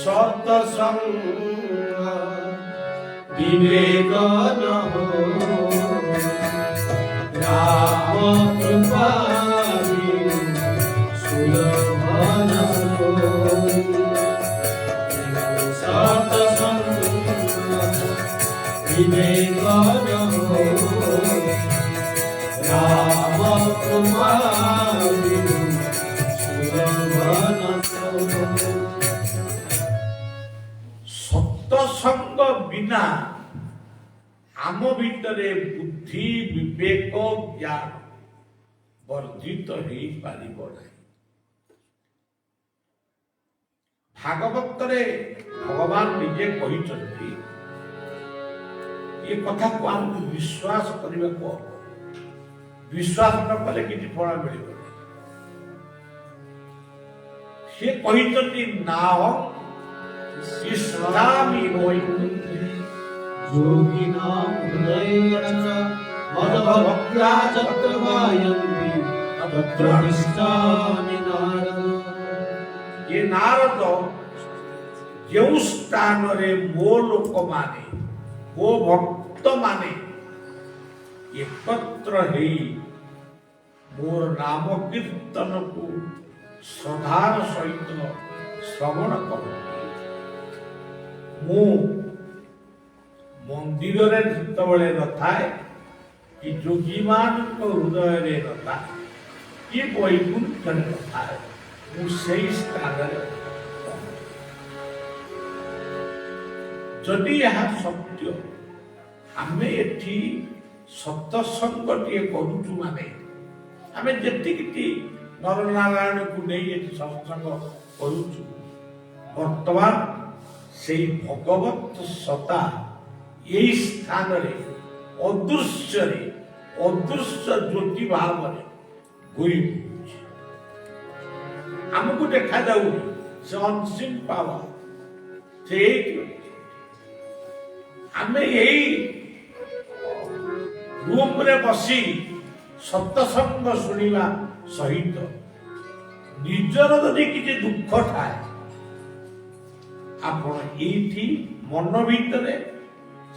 सत्संग विवेक न हो राम कृपा सुलभ न होई। सत्संग विवेक न हो राम कृपा सुलभ न होई। सत्संग बिना आम भितरे बुद्धि विवेक ज्ञान वर्धित हो पारिब नहीं। भागवत रे भगवान निजे कहिଛନ୍ତି ये कथा को हमको विश्वास करने को विश्वास न कले किसी फल मिल से कहिଛନ୍ତି नाह इष्टामि वैकुंठे योगिनां हृदयेन मद्भक्त्या तत्र गायन्ति तत्र तिष्ठामि नारद। ये नारद जो स्थान रे मो लोक माने वो भक्त माने एकत्र हेई मोर नाम कीर्तन को श्रद्धार सहित श्रवण करते मु मंदिर रे जितबले नथाए कि जोगी मान को हृदय रे नथाए कि वैकुंठ रे नथाए मु सेई स्थान रे जदि यह सत्य आमे एठी सत्संग टिए करूचु माने आमे जेतिकिटी नरनारायण को नहीं एठी सत्संग करूचु वर्तमान से भगवत सता यही स्थान रे अदृश्य ज्योति भाव घूरी आमको देखा जाऊ से अनसीन पावर से आमे यही रूम रे बसी सत्संग शुणिवा सहित निजर यदि किसी दुख थाए आपण एठी मन भितरे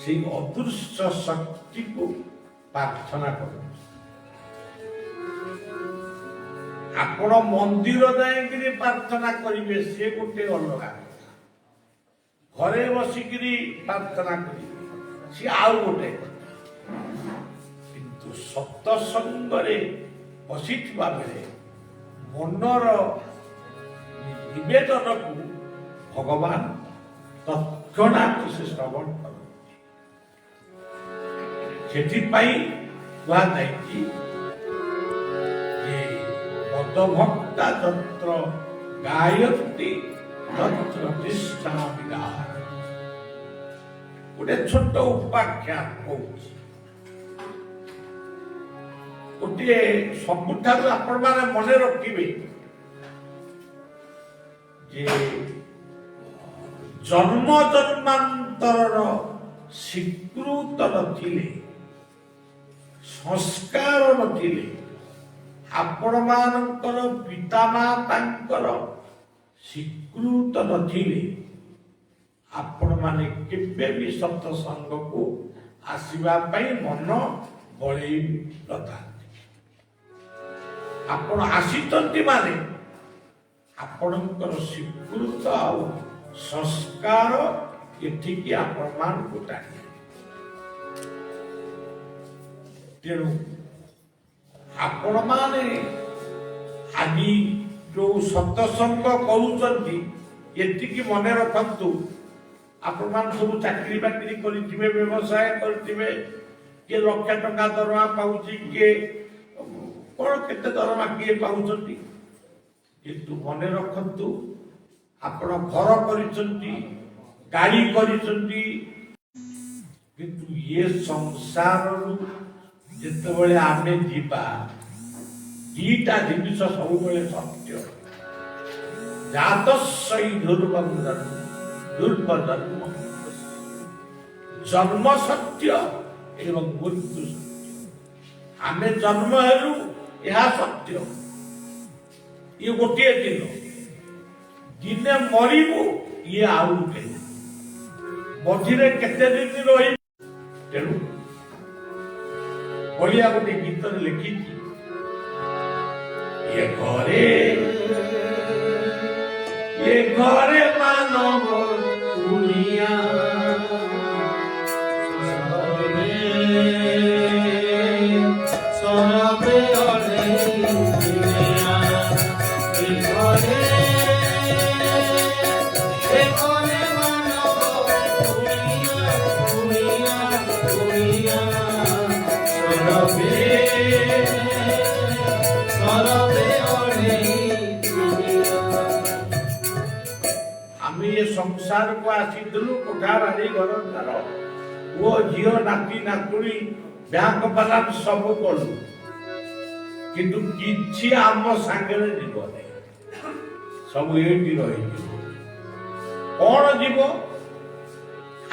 से अदृश्य शक्ति को प्रार्थना कर आपण मंदिर जाए प्रार्थना करेंगे से गोटे अलग घरे बसिकी प्रार्थना करेंगे सी आउ गोटे किंतु सत्संग बसी बेले मनर निवेदन को भगवान तत्क्षणात से श्रवण करती मदभक्ता तत्र गायन्ति तत्र तिष्ठामि नारद। गोटे छोट उपाख्यान कौच गोटे सबुठार आपण माने मने रखिबे जे जन्म जन्मांतर स्वीकृत नथिले संस्कार नथिले आपण मानकर पिता मातांकर स्वीकृत नथिले आपण माने केबे भी सत्संग को आसीबा पई मन बळेई नथा। आपण आसीतंती माने आपणकर स्वीकृत आउ संस्कार एठिकी आपण मान को टाणी तेणु आपण माने आदि जो सत्संग करूचंती एतिकी मने रखंतु आपण मान सब चाकरी बाकरी करिथिबे व्यवसाय करिथिबे के लक्ष टका दरमा पाउची के कोन केते दरमा के पाउचंती किंतु मने रखंतु आपण घर करिचंती गाड़ी करिचंती किंतु ये संसार जितेबले आमे जीवा दीटा जिनिस सब सत्य जातस्यै दुर्बंधन दुर्बधर्म जन्म सत्य एवं मृत्यु सत्य आमे जन्म हेलु यह सत्य ये गोटे दिन दिने मरिबु ये आउ मझे केते दिन रही तेणु बलिया गोटे गीत लिखी ये घरे मानव दुनिया संसार को आसीलु कोठा बाड़ी घर द्वार वो झील नाती नातुणी बैंक बालांस सब कलु किंतु किछि आम सांगे जीव सब ये रही कौन जीव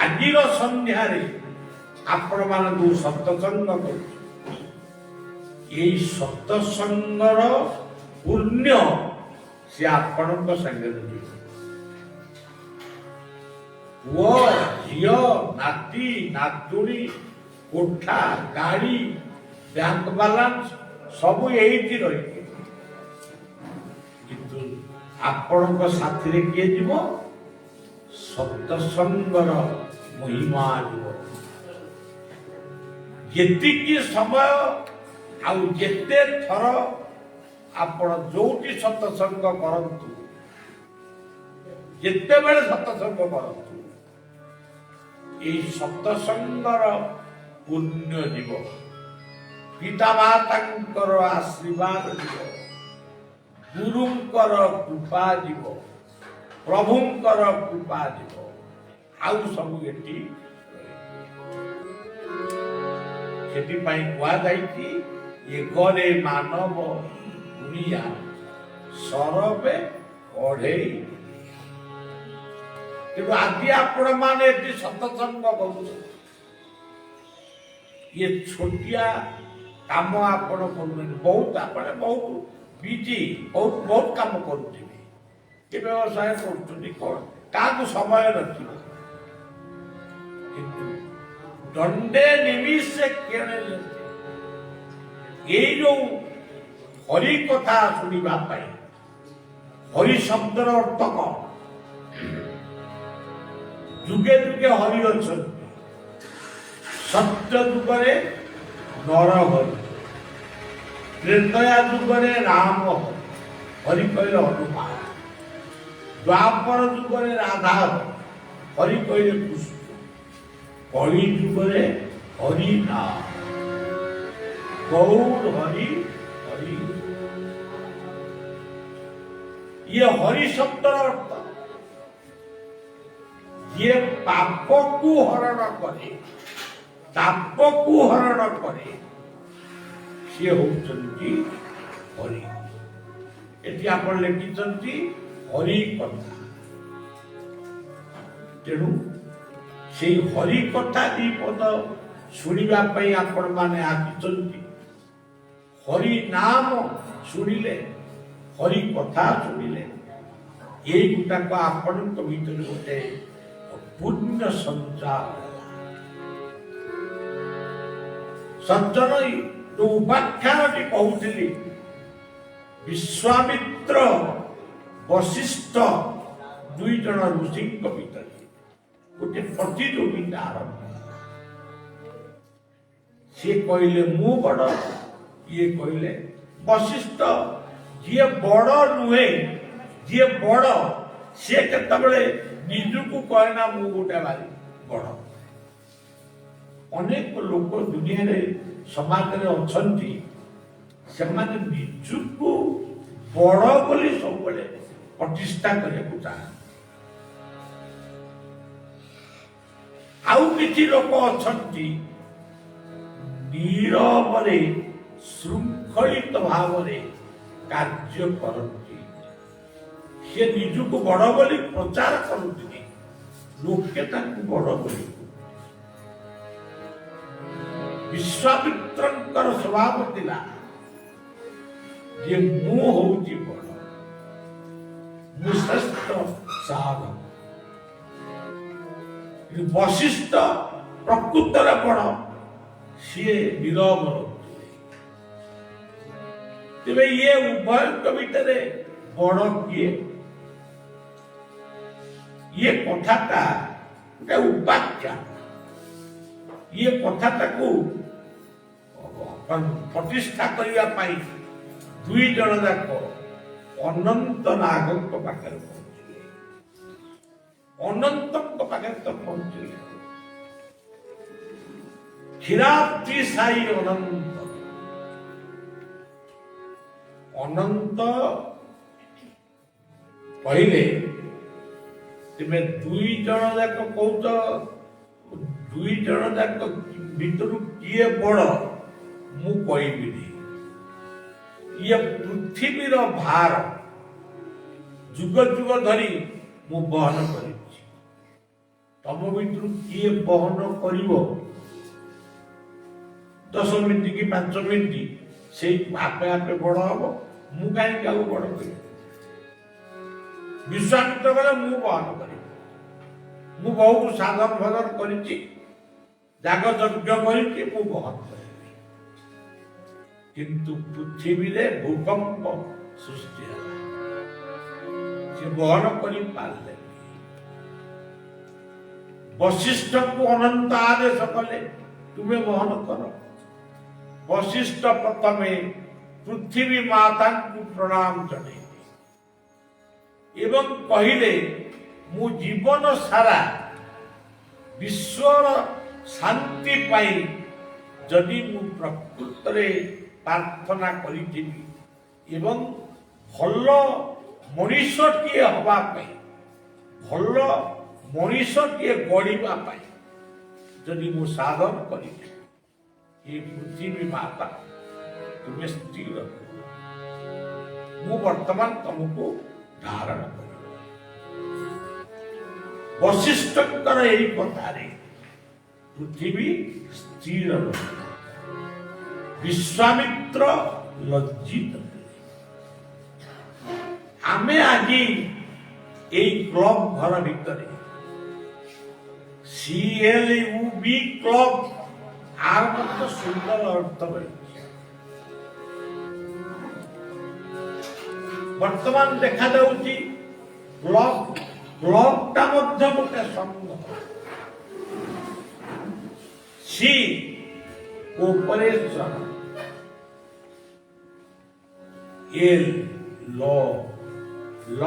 आज संध्यार आपण मान सत्संग कर सत्संगर पुण्य से आपण सांगे वो झील नाती नातुणी कोठा गाड़ी बैंक बालांस सब यही रही किंतु आपण साथी किए जीव सत्संगर महिमा जीव जेतिकी समय आउ जेते थर आपण जोटी सत्संग करंतु जेते बेले सत्संग करंतु सत्संगर पुण्य जीव पिता मातांकर आशीर्वाद जीव गुरुंकर कृपा जीव प्रभुंकर कृपा जीव आउ सब ये घरे मानव दुनिया सरबे ओढ़े किंतु आज आपण माने सत्संग कर ये छोटिया काम आपण कर बहुत आपण बहुत बिजी बहुत बहुत काम कर व्यवसाय कर समय रखिए किंतु दंडे निमिषे ये जो हरि कथा शुणा हरि शब्दर अर्थ कौन जुगे जुगे हरि अच्छा सत्य जुगे नर हरि त्रेतया जुगे राम हरि कहले हनुमान द्वापर जुगे राधा हरि कहले कृष्ण कलि जुगे हरि नाम गौर हरि हरि ये हरि शब्दर अर्थ ये पाप को हरण करे ताप को हरण करे सी होउचंती हरि एटी आपण लिखिचंती हरि कथा तेणु से हरि कथा दी पद शुणिबा पई आपण माने आकिचंती हरि नाम शुणिले हरि कथा शुणिले ये गुटाक आपण तो भीतर गोटे पुण्य संचार सज्जन जो उपाख्यान कहूली विश्वामित्र वशिष्ठ दुई जन ऋषि भीतर गोटे प्रतियोगिता आरंभ सी कहले मु बड़ ये कहले वशिष्ठ जी बड़ नुहे जी बड़ सी केतबेले निजुको कहना मु गोटे बारी बड़ अनेक लोक दुनिया रे समाज रे अछंती से माने निजुको बड़ बोली सब बेले प्रतिष्ठा करे को आउ किछि लोक अछंती नीरवरे श्रृंखलित भाव रे कार्य करती से निजुको बड़ बोली प्रचार करती लोके ताकू बड़ बोली विश्वामित्रंकर स्वभाव थिला जे मु होउची बड़ मु श्रेष्ठ साध ବଶିଷ୍ଠ ପ୍ରକୃତରେ ବଡ଼, ସିଏ ନିରବ ରହୁଥିଲେ। ତେବେ ଇଏ ଉଭୟଙ୍କ ଭିତରେ ବଡ଼ କିଏ? ଇଏ କଥାଟା ଗୋଟେ ଉପାଖ୍ୟାନ। ଇଏ କଥାଟାକୁ ପ୍ରତିଷ୍ଠା କରିବା ପାଇଁ ଦୁଇ ଜଣ ଯାକ ଅନନ୍ତ ନାଗଙ୍କ ପାଖରେ ପହଞ୍ଚିଲେ। ଅନନ୍ତଙ୍କ ପାଖରେ ତ ପହଞ୍ଚିଲେ। କ୍ଷୀରାବ୍ଧି ସାଇ ଅନନ୍ତ। ଅନନ୍ତ କହିଲେ ତେବେ ଦୁଇ ଜଣ ଯାକ କହୁଛ, ଦୁଇ ଜଣ ଯାକ ଭିତରୁ କିଏ ବଡ଼ ମୁଁ କହିବିନି। ଇଏ ପୃଥିବୀର ଭାର ଯୁଗ ଯୁଗ ଧରି ମୁଁ ବହନ କରିଛି। ତମ ଭିତରୁ କିଏ ବହନ କରିବ 10 ମିନିଟ କି 5 ମିନିଟ, ସେଇ ଆପେ ଆପେ ବଡ଼ ହବ। ମୁଁ କାହିଁକି ଆଉ ବଡ଼ କରିବି? ବିଶ୍ୱାମିତ୍ର କଲେ ମୁଁ ବହନ କରିବି। ମୁଁ ବହୁତ ସାଧନ ଭଜନ କରିଛି, ଯାଗ ଯଜ୍ଞ କରିଛି, ମୁଁ ବହନ କରିବି। କିନ୍ତୁ ପୃଥିବୀରେ ଭୂକମ୍ପ ସୃଷ୍ଟି ହେଲା, ସେ ବହନ କରିପାରିଲେ। ବଶିଷ୍ଠଙ୍କୁ ଅନନ୍ତ ଆଦେଶ କଲେ ତୁମେ ବହନ କର। ବଶିଷ୍ଠ ପ୍ରଥମେ ପୃଥିବୀ ମାତାଙ୍କୁ ପ୍ରଣାମ ଜଣାଇଲେ ଏବଂ କହିଲେ ମୁଁ ଜୀବନ ସାରା ବିଶ୍ୱର ଶାନ୍ତି ପାଇଁ ଯଦି ମୁଁ ପ୍ରକୃତରେ ପ୍ରାର୍ଥନା କରିଥିବି ଏବଂ ଭଲ ମଣିଷଟିଏ ହେବା ପାଇଁ, ଭଲ ମଣିଷଟିଏ ଗଢ଼ିବା ପାଇଁ ଯଦି ମୁଁ ସାଧନ କରିବି, ଏ ପୃଥିବୀ ମାତା ତୁମେ ସ୍ଥିର କର। ମୁଁ ବର୍ତ୍ତମାନ ତମକୁ ଧାରଣ କରିବି। ବଶିଷ୍ଠଙ୍କର ଏହି କଥାରେ ପୃଥିବୀ ସ୍ଥିର ରହିଲା। ବିଶ୍ୱାମିତ୍ର ଲଜ୍ଜିତ ହେଲେ। ଆମେ ଆଜି এই ক্লব ঘর ভিতরে CLUB ক্লব আর মতো সুন্দর অর্থ রয়েছে। বর্তমান দেখা যাচ্ছে ক্লবটা মধ্যে গোটে সংঘ। সি কোঅপারেশন, এল ল ল,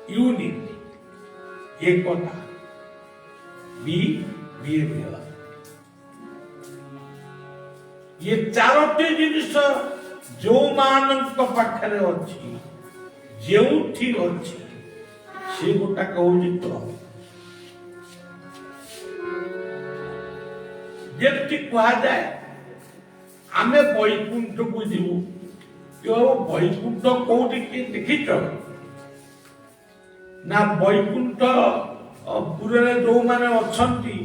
यूनिट एकता, बिहेवियर। ये चारोटी जिनिस जो मानक पाखरे अच्छी जेउठी अच्छी से गोटा कहूँ क्लब। जेमती कह जाए आमे वैकुंठ को जीवु, वैकुंठ कौटी किए देखिच ना? वैकुंठ पुरे जो माने अछंती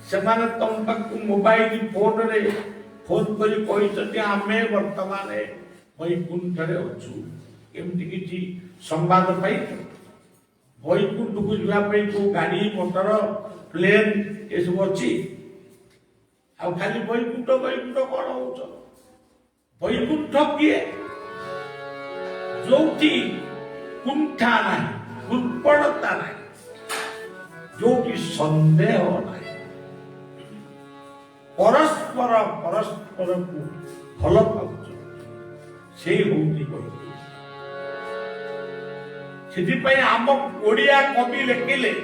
से माने तुम पाखु मोबाइल फोन रे फोन करी कहिसती आमे वर्तमान वैकुंठ रे अछु। एमती किछि संवाद पाइछ? वैकुंठ को जीवा पे को गाड़ी मोटर प्लेन ए सब अछि? आ खाली वैकुंठ वैकुंठ कोन होछ? वैकुंठ किए जोटी कुंठा नहीं, कुंपणता नहीं, जोटी संदेह नहीं, परस्पर परस्पर को भल पाउछ, से होती वैकुंठ। सेथिपाई आम ओडिया कवि लिखिले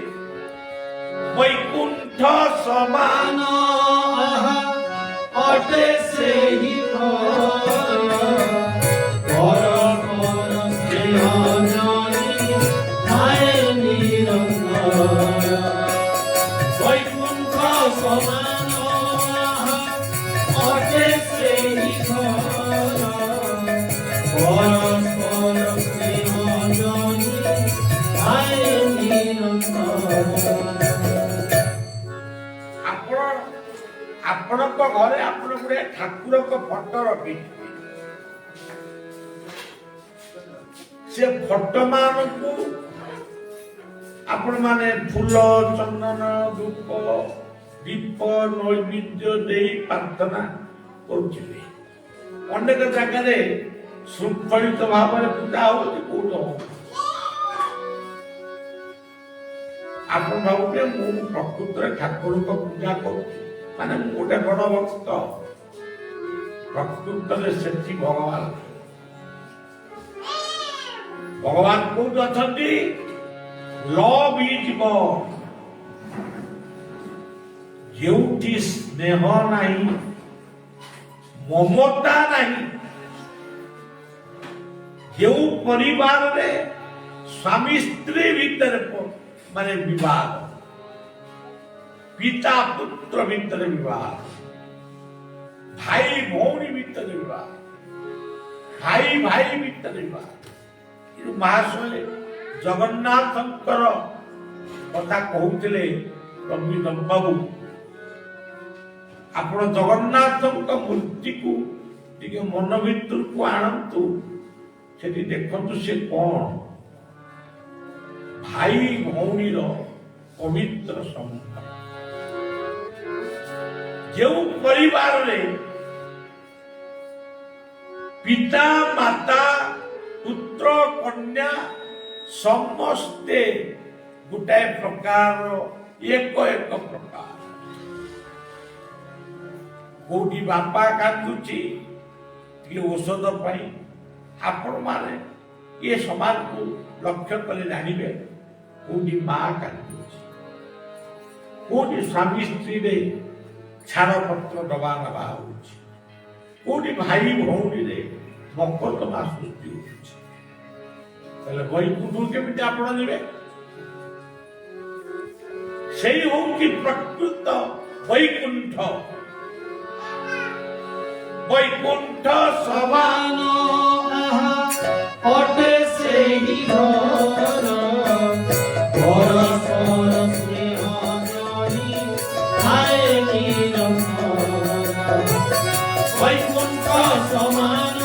वैकुंठ समान अटे से ही वैकुंठ समान अटे से ही ଆପଣଙ୍କ ଘରେ ଆପଣ ଗୋଟେ ଠାକୁରଙ୍କ ଫଟୋ ରଖିଥିବେ। से फटो मान को आपण माने फूल चंदन धूप दीप नैवेद्य दे प्रार्थना करुचिले अनेक जगह शृंखलित भाव में पूजा होती कौट आपण भावे मु प्रकृत ठाकुर को पूजा कर माने गोटे बड़ भक्त प्रकृत से भगवान भगवान कौट अच्छा लव इज गॉड जेउठी स्नेह नहीं ममता नहीं जो परिवार रे स्वामी स्त्री भीतर माने विवाद पिता पुत्र भीतर विवाद भाई भौणी भीतर विवाद भाई भाई भीतर विवाद महाशय जगन्नाथंकर कथा कहूले रविंद्र बाबू आपण जगन्नाथ मूर्ति को टिके मन भीतर को आणतु से देखु से कौन भाई भौणी पवित्र संबंध जो परिवार रे पिता माता पुत्र कन्या समस्ते गोटाए प्रकार एक प्रकार कोटी बापा कांदुची औषध पाई आपण माने ये समाज को लक्ष्य कले जानिबे कोटी माँ कांदुची कोटी स्वामी स्त्री रे छाड़ पत्र दबा नबा होची कोटी भाई भौणी रे मकदमा सृष्टि होची तले वैकुंठ केमिति आपण नेबे सेई होकी प्रकृत वैकुंठ वैकुंठ समान अटे से ही घर परस्पर स्नेह जहि आए निरंतर वैकुंठ समान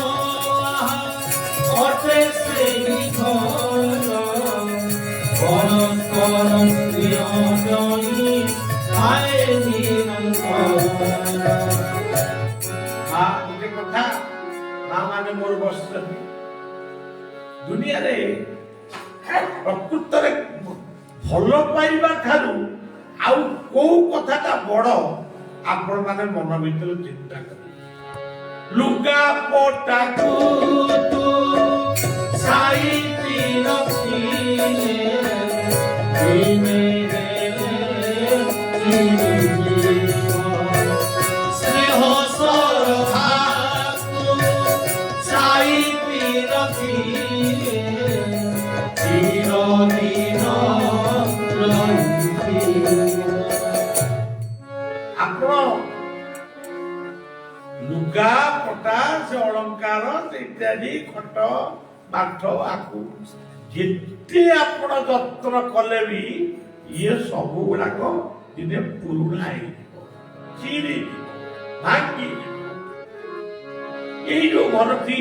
अटे से ही घर परस्पर स्नेह जहि आए निरंतर माने मोर बस दुनिया रे प्रकृत रे भल पाइबा ठारू आउ को कथाटा बड़ आपण माने मन भीतर चिंता कर लुगा पोटा तू साईती रखिले स्नेह सरधा लुगा पटा से अलंकार इत्यादि खट माठ आकु जिते आपण जत्र कले भी ये सब गुड़ाक दिने पुरुणा चिरी भांगी ये जो घर थी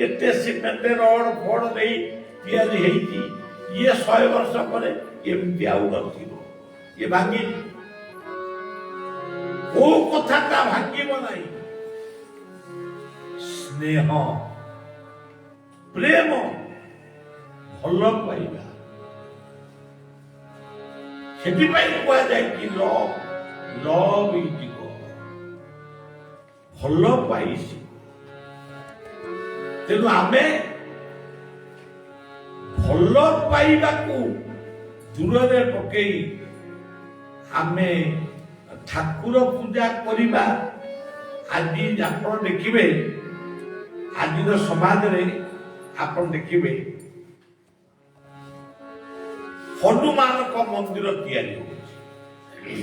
एते सीमेंट रड फड़ दे तैयारी हेची ये 100 वर्ष पर एमती आउ नथिबो ये भांगी वो कथाटा भांगिबो नाही स्नेह प्रेम भल पाइबा सेठी पाई कुआ जाय कि लव इज भल पाइसी तेणु आमे भल पाइबा को दूर रे पकई आमे ठाकुर पूजा करिबा आज आपण देखिबे आज समाज रे आपण देखिबे हनुमान को मंदिर तैयारी होछि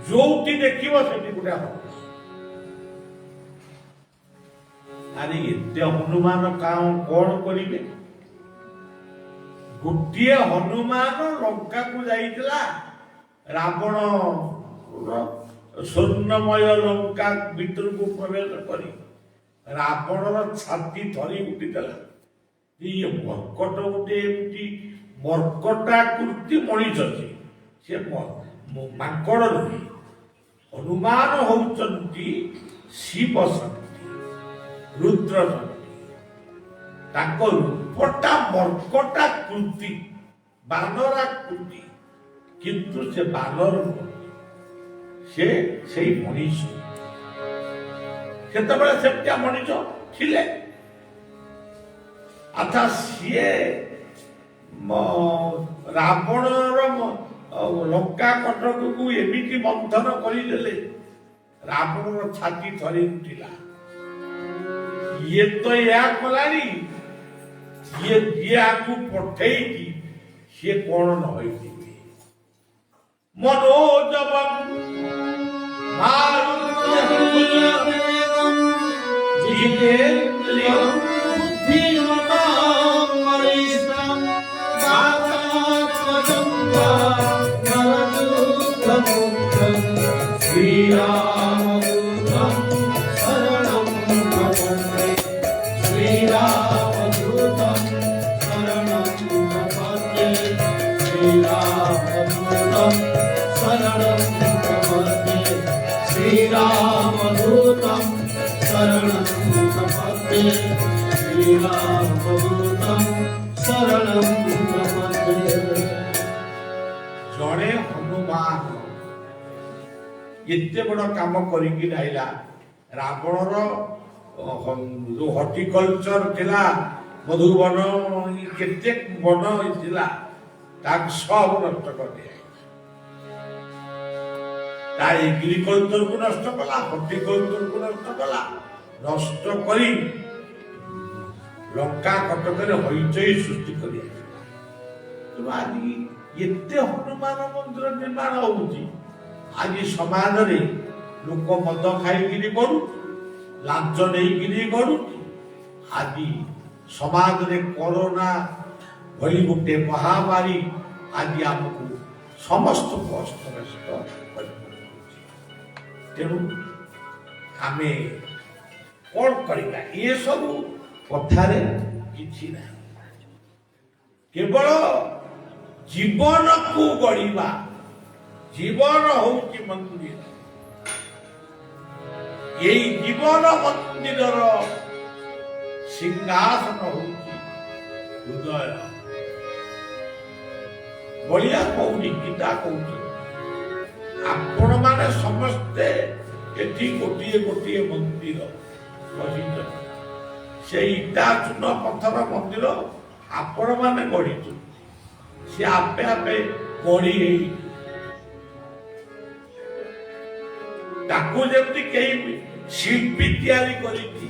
जोटी देखिबो सेठी गुडा अरे एते हनुमान कौन करिबे गोटे हनुमान लंका को जाइतला रावण स्वर्णमय लंका भीतर को प्रवेश करी रावणर छाती थरी उठीला ଇଏ ମର୍କଟ ଗୋଟେ ଏମିତି ମର୍କଟାକୃତି ମଣିଷ ସେ ମାଙ୍କଡ ନୁହେଁ। ହନୁମାନ ହଉଛନ୍ତି ଶିବ ଶକ୍ତି, ରୁଦ୍ର ଶକ୍ତି। ତାଙ୍କ ରୂପଟା ମର୍କଟାକୃତି, ବାନରାକୃତି, କିନ୍ତୁ ସେ ବାନର ନୁହଁ, ସେ ସେଇ ମଣିଷ। ସେତେବେଳେ ସେମିତିଆ ମଣିଷ ଥିଲେ। ଆଚ୍ଛା, ସିଏ ରାବଣର ଲଙ୍କା କଟକକୁ ଏମିତି ମନ୍ଥନ କରିଦେଲେ ରାବଣର ଛାତି ଥରି ଉଠିଲା। ଇଏ ତ ଏହା କଲାଣି, ଯିଏ ଆକୁ ପଠେଇଛି ସିଏ କଣ ନ ହେଇଥିବେ। ମନୋଜବଂ जितेन्द्रियं बुद्धिमतां वरिष्ठं वातात्मजं वा नरदूतमुक्तं श्रीरामदूतं शरणं प्रपद्ये श्रीरामदूतं शरणं प्रपद्ये श्रीरामदूतं शरणं प्रपद्ये श्रीरामदूतं शरणं प्रपद्ये श्रीरामदूतं शरणं प्रपद्ये। ଜଣେ ହନୁମାନ ଏତେ ବଡ଼ କାମ କରିକି ରହିଲା। ରାବଣର ଯୋଉ ହର୍ଟିକଲଚର ଥିଲା, ମଧୁବନ, କେତେ ବନ ଥିଲା, ତାକୁ ସବୁ ନଷ୍ଟ କରିଦିଏ। ତା ଏଗ୍ରିକଲଚରକୁ ନଷ୍ଟ କଲା, ହର୍ଟିକଲଚରକୁ ନଷ୍ଟ କଲା। ନଷ୍ଟ କରି ଲଙ୍କା କଟକରେ ହଇଚଇ ସୃଷ୍ଟି କରି ଆଜି ଏତେ ହନୁମାନ ମନ୍ଦିର ନିର୍ମାଣ ହଉଛି। ଆଜି ସମାଜରେ ଲୋକ ମଦ ଖାଇକିରି କରୁଛି, ଲାଞ୍ଚ ନେଇକିରି କରୁଛି। ଆଜି ସମାଜରେ କରୋନା ଭଳି ଗୋଟେ ମହାମାରୀ ଆଜି ଆମକୁ ସମସ୍ତଙ୍କୁ ଅସ୍ତବ୍ୟସ୍ତ କରିପାରୁଛି। ତେଣୁ ଆମେ କଣ କରିବା? ଏସବୁ କଥାରେ କିଛି ନାହିଁ, କେବଳ ଜୀବନକୁ ଗଢ଼ିବା। ଜୀବନ ହଉଛି ମନ୍ଦିର। ଏଇ ଜୀବନ ମନ୍ଦିରର ସିଂହାସନ ହଉଛି ହୃଦୟ। ବଳିଆ କହୁନି, ଗୀତା କହୁଛନ୍ତି ଆପଣମାନେ ସମସ୍ତେ ଏଠି ଗୋଟିଏ ଗୋଟିଏ ମନ୍ଦିର ବସିଛନ୍ତି। ସେଇ ଇଟା ଚୂନ ପଥର ମନ୍ଦିର ଆପଣମାନେ ଗଢିଛନ୍ତି। ସେ ଆପେ ଆପେ ଗଢି ହେଇ ତାକୁ ଯେମିତି କେହି ଶିଳ୍ପୀ ତିଆରି କରିଛି,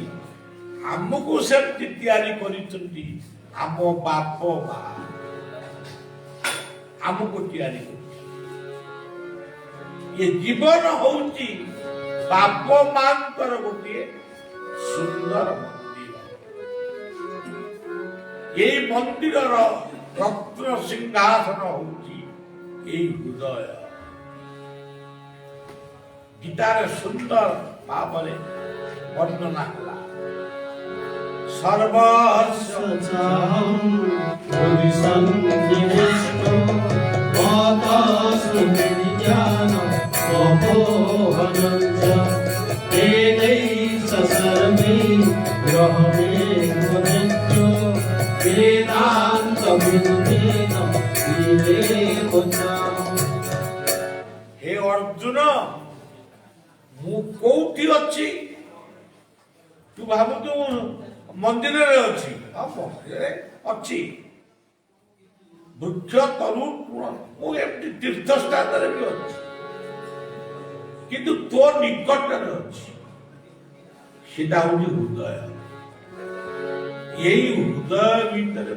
ଆମକୁ ସେମିତି ତିଆରି କରିଛନ୍ତି ଆମ ବାପ ମା। ଆମକୁ ତିଆରି କରିଛି। ଏ ଜୀବନ ହଉଛି ବାପ ମାଙ୍କର ଗୋଟିଏ ସୁନ୍ଦର ମନ୍ଦିର। ଏଇ ମନ୍ଦିରର ରତ୍ନ ସିଂହାସନ ହଉଛି ଏଇ ହୃଦୟ। ଗୀତାରେ ସୁନ୍ଦର ଭାବରେ ବର୍ଣ୍ଣନା କଲା। सचाहं हृदि सन्निविष्टो वातास्मि विज्ञानं तपोहनं च वेदैः सर्वे ग्रहमेवनित्यो वेदान्तविनुतेन विवेको च। हे अर्जुन, ମୁଁ କୋଉଠି ଅଛି? ତୁ ଭାବୁଛୁ ମନ୍ଦିରରେ ଅଛି? ମନ୍ଦିରରେ ଅଛି। ବୃକ୍ଷ ତରୁ ମୁଁ ଏମିତି ତୀର୍ଥ ସ୍ଥାନରେ ବି ଅଛି, କିନ୍ତୁ ତୋ ନିକଟରେ ଅଛି। ସେଟା ହଉଛି ହୃଦୟ। ଏଇ ହୃଦୟ ଭିତରେ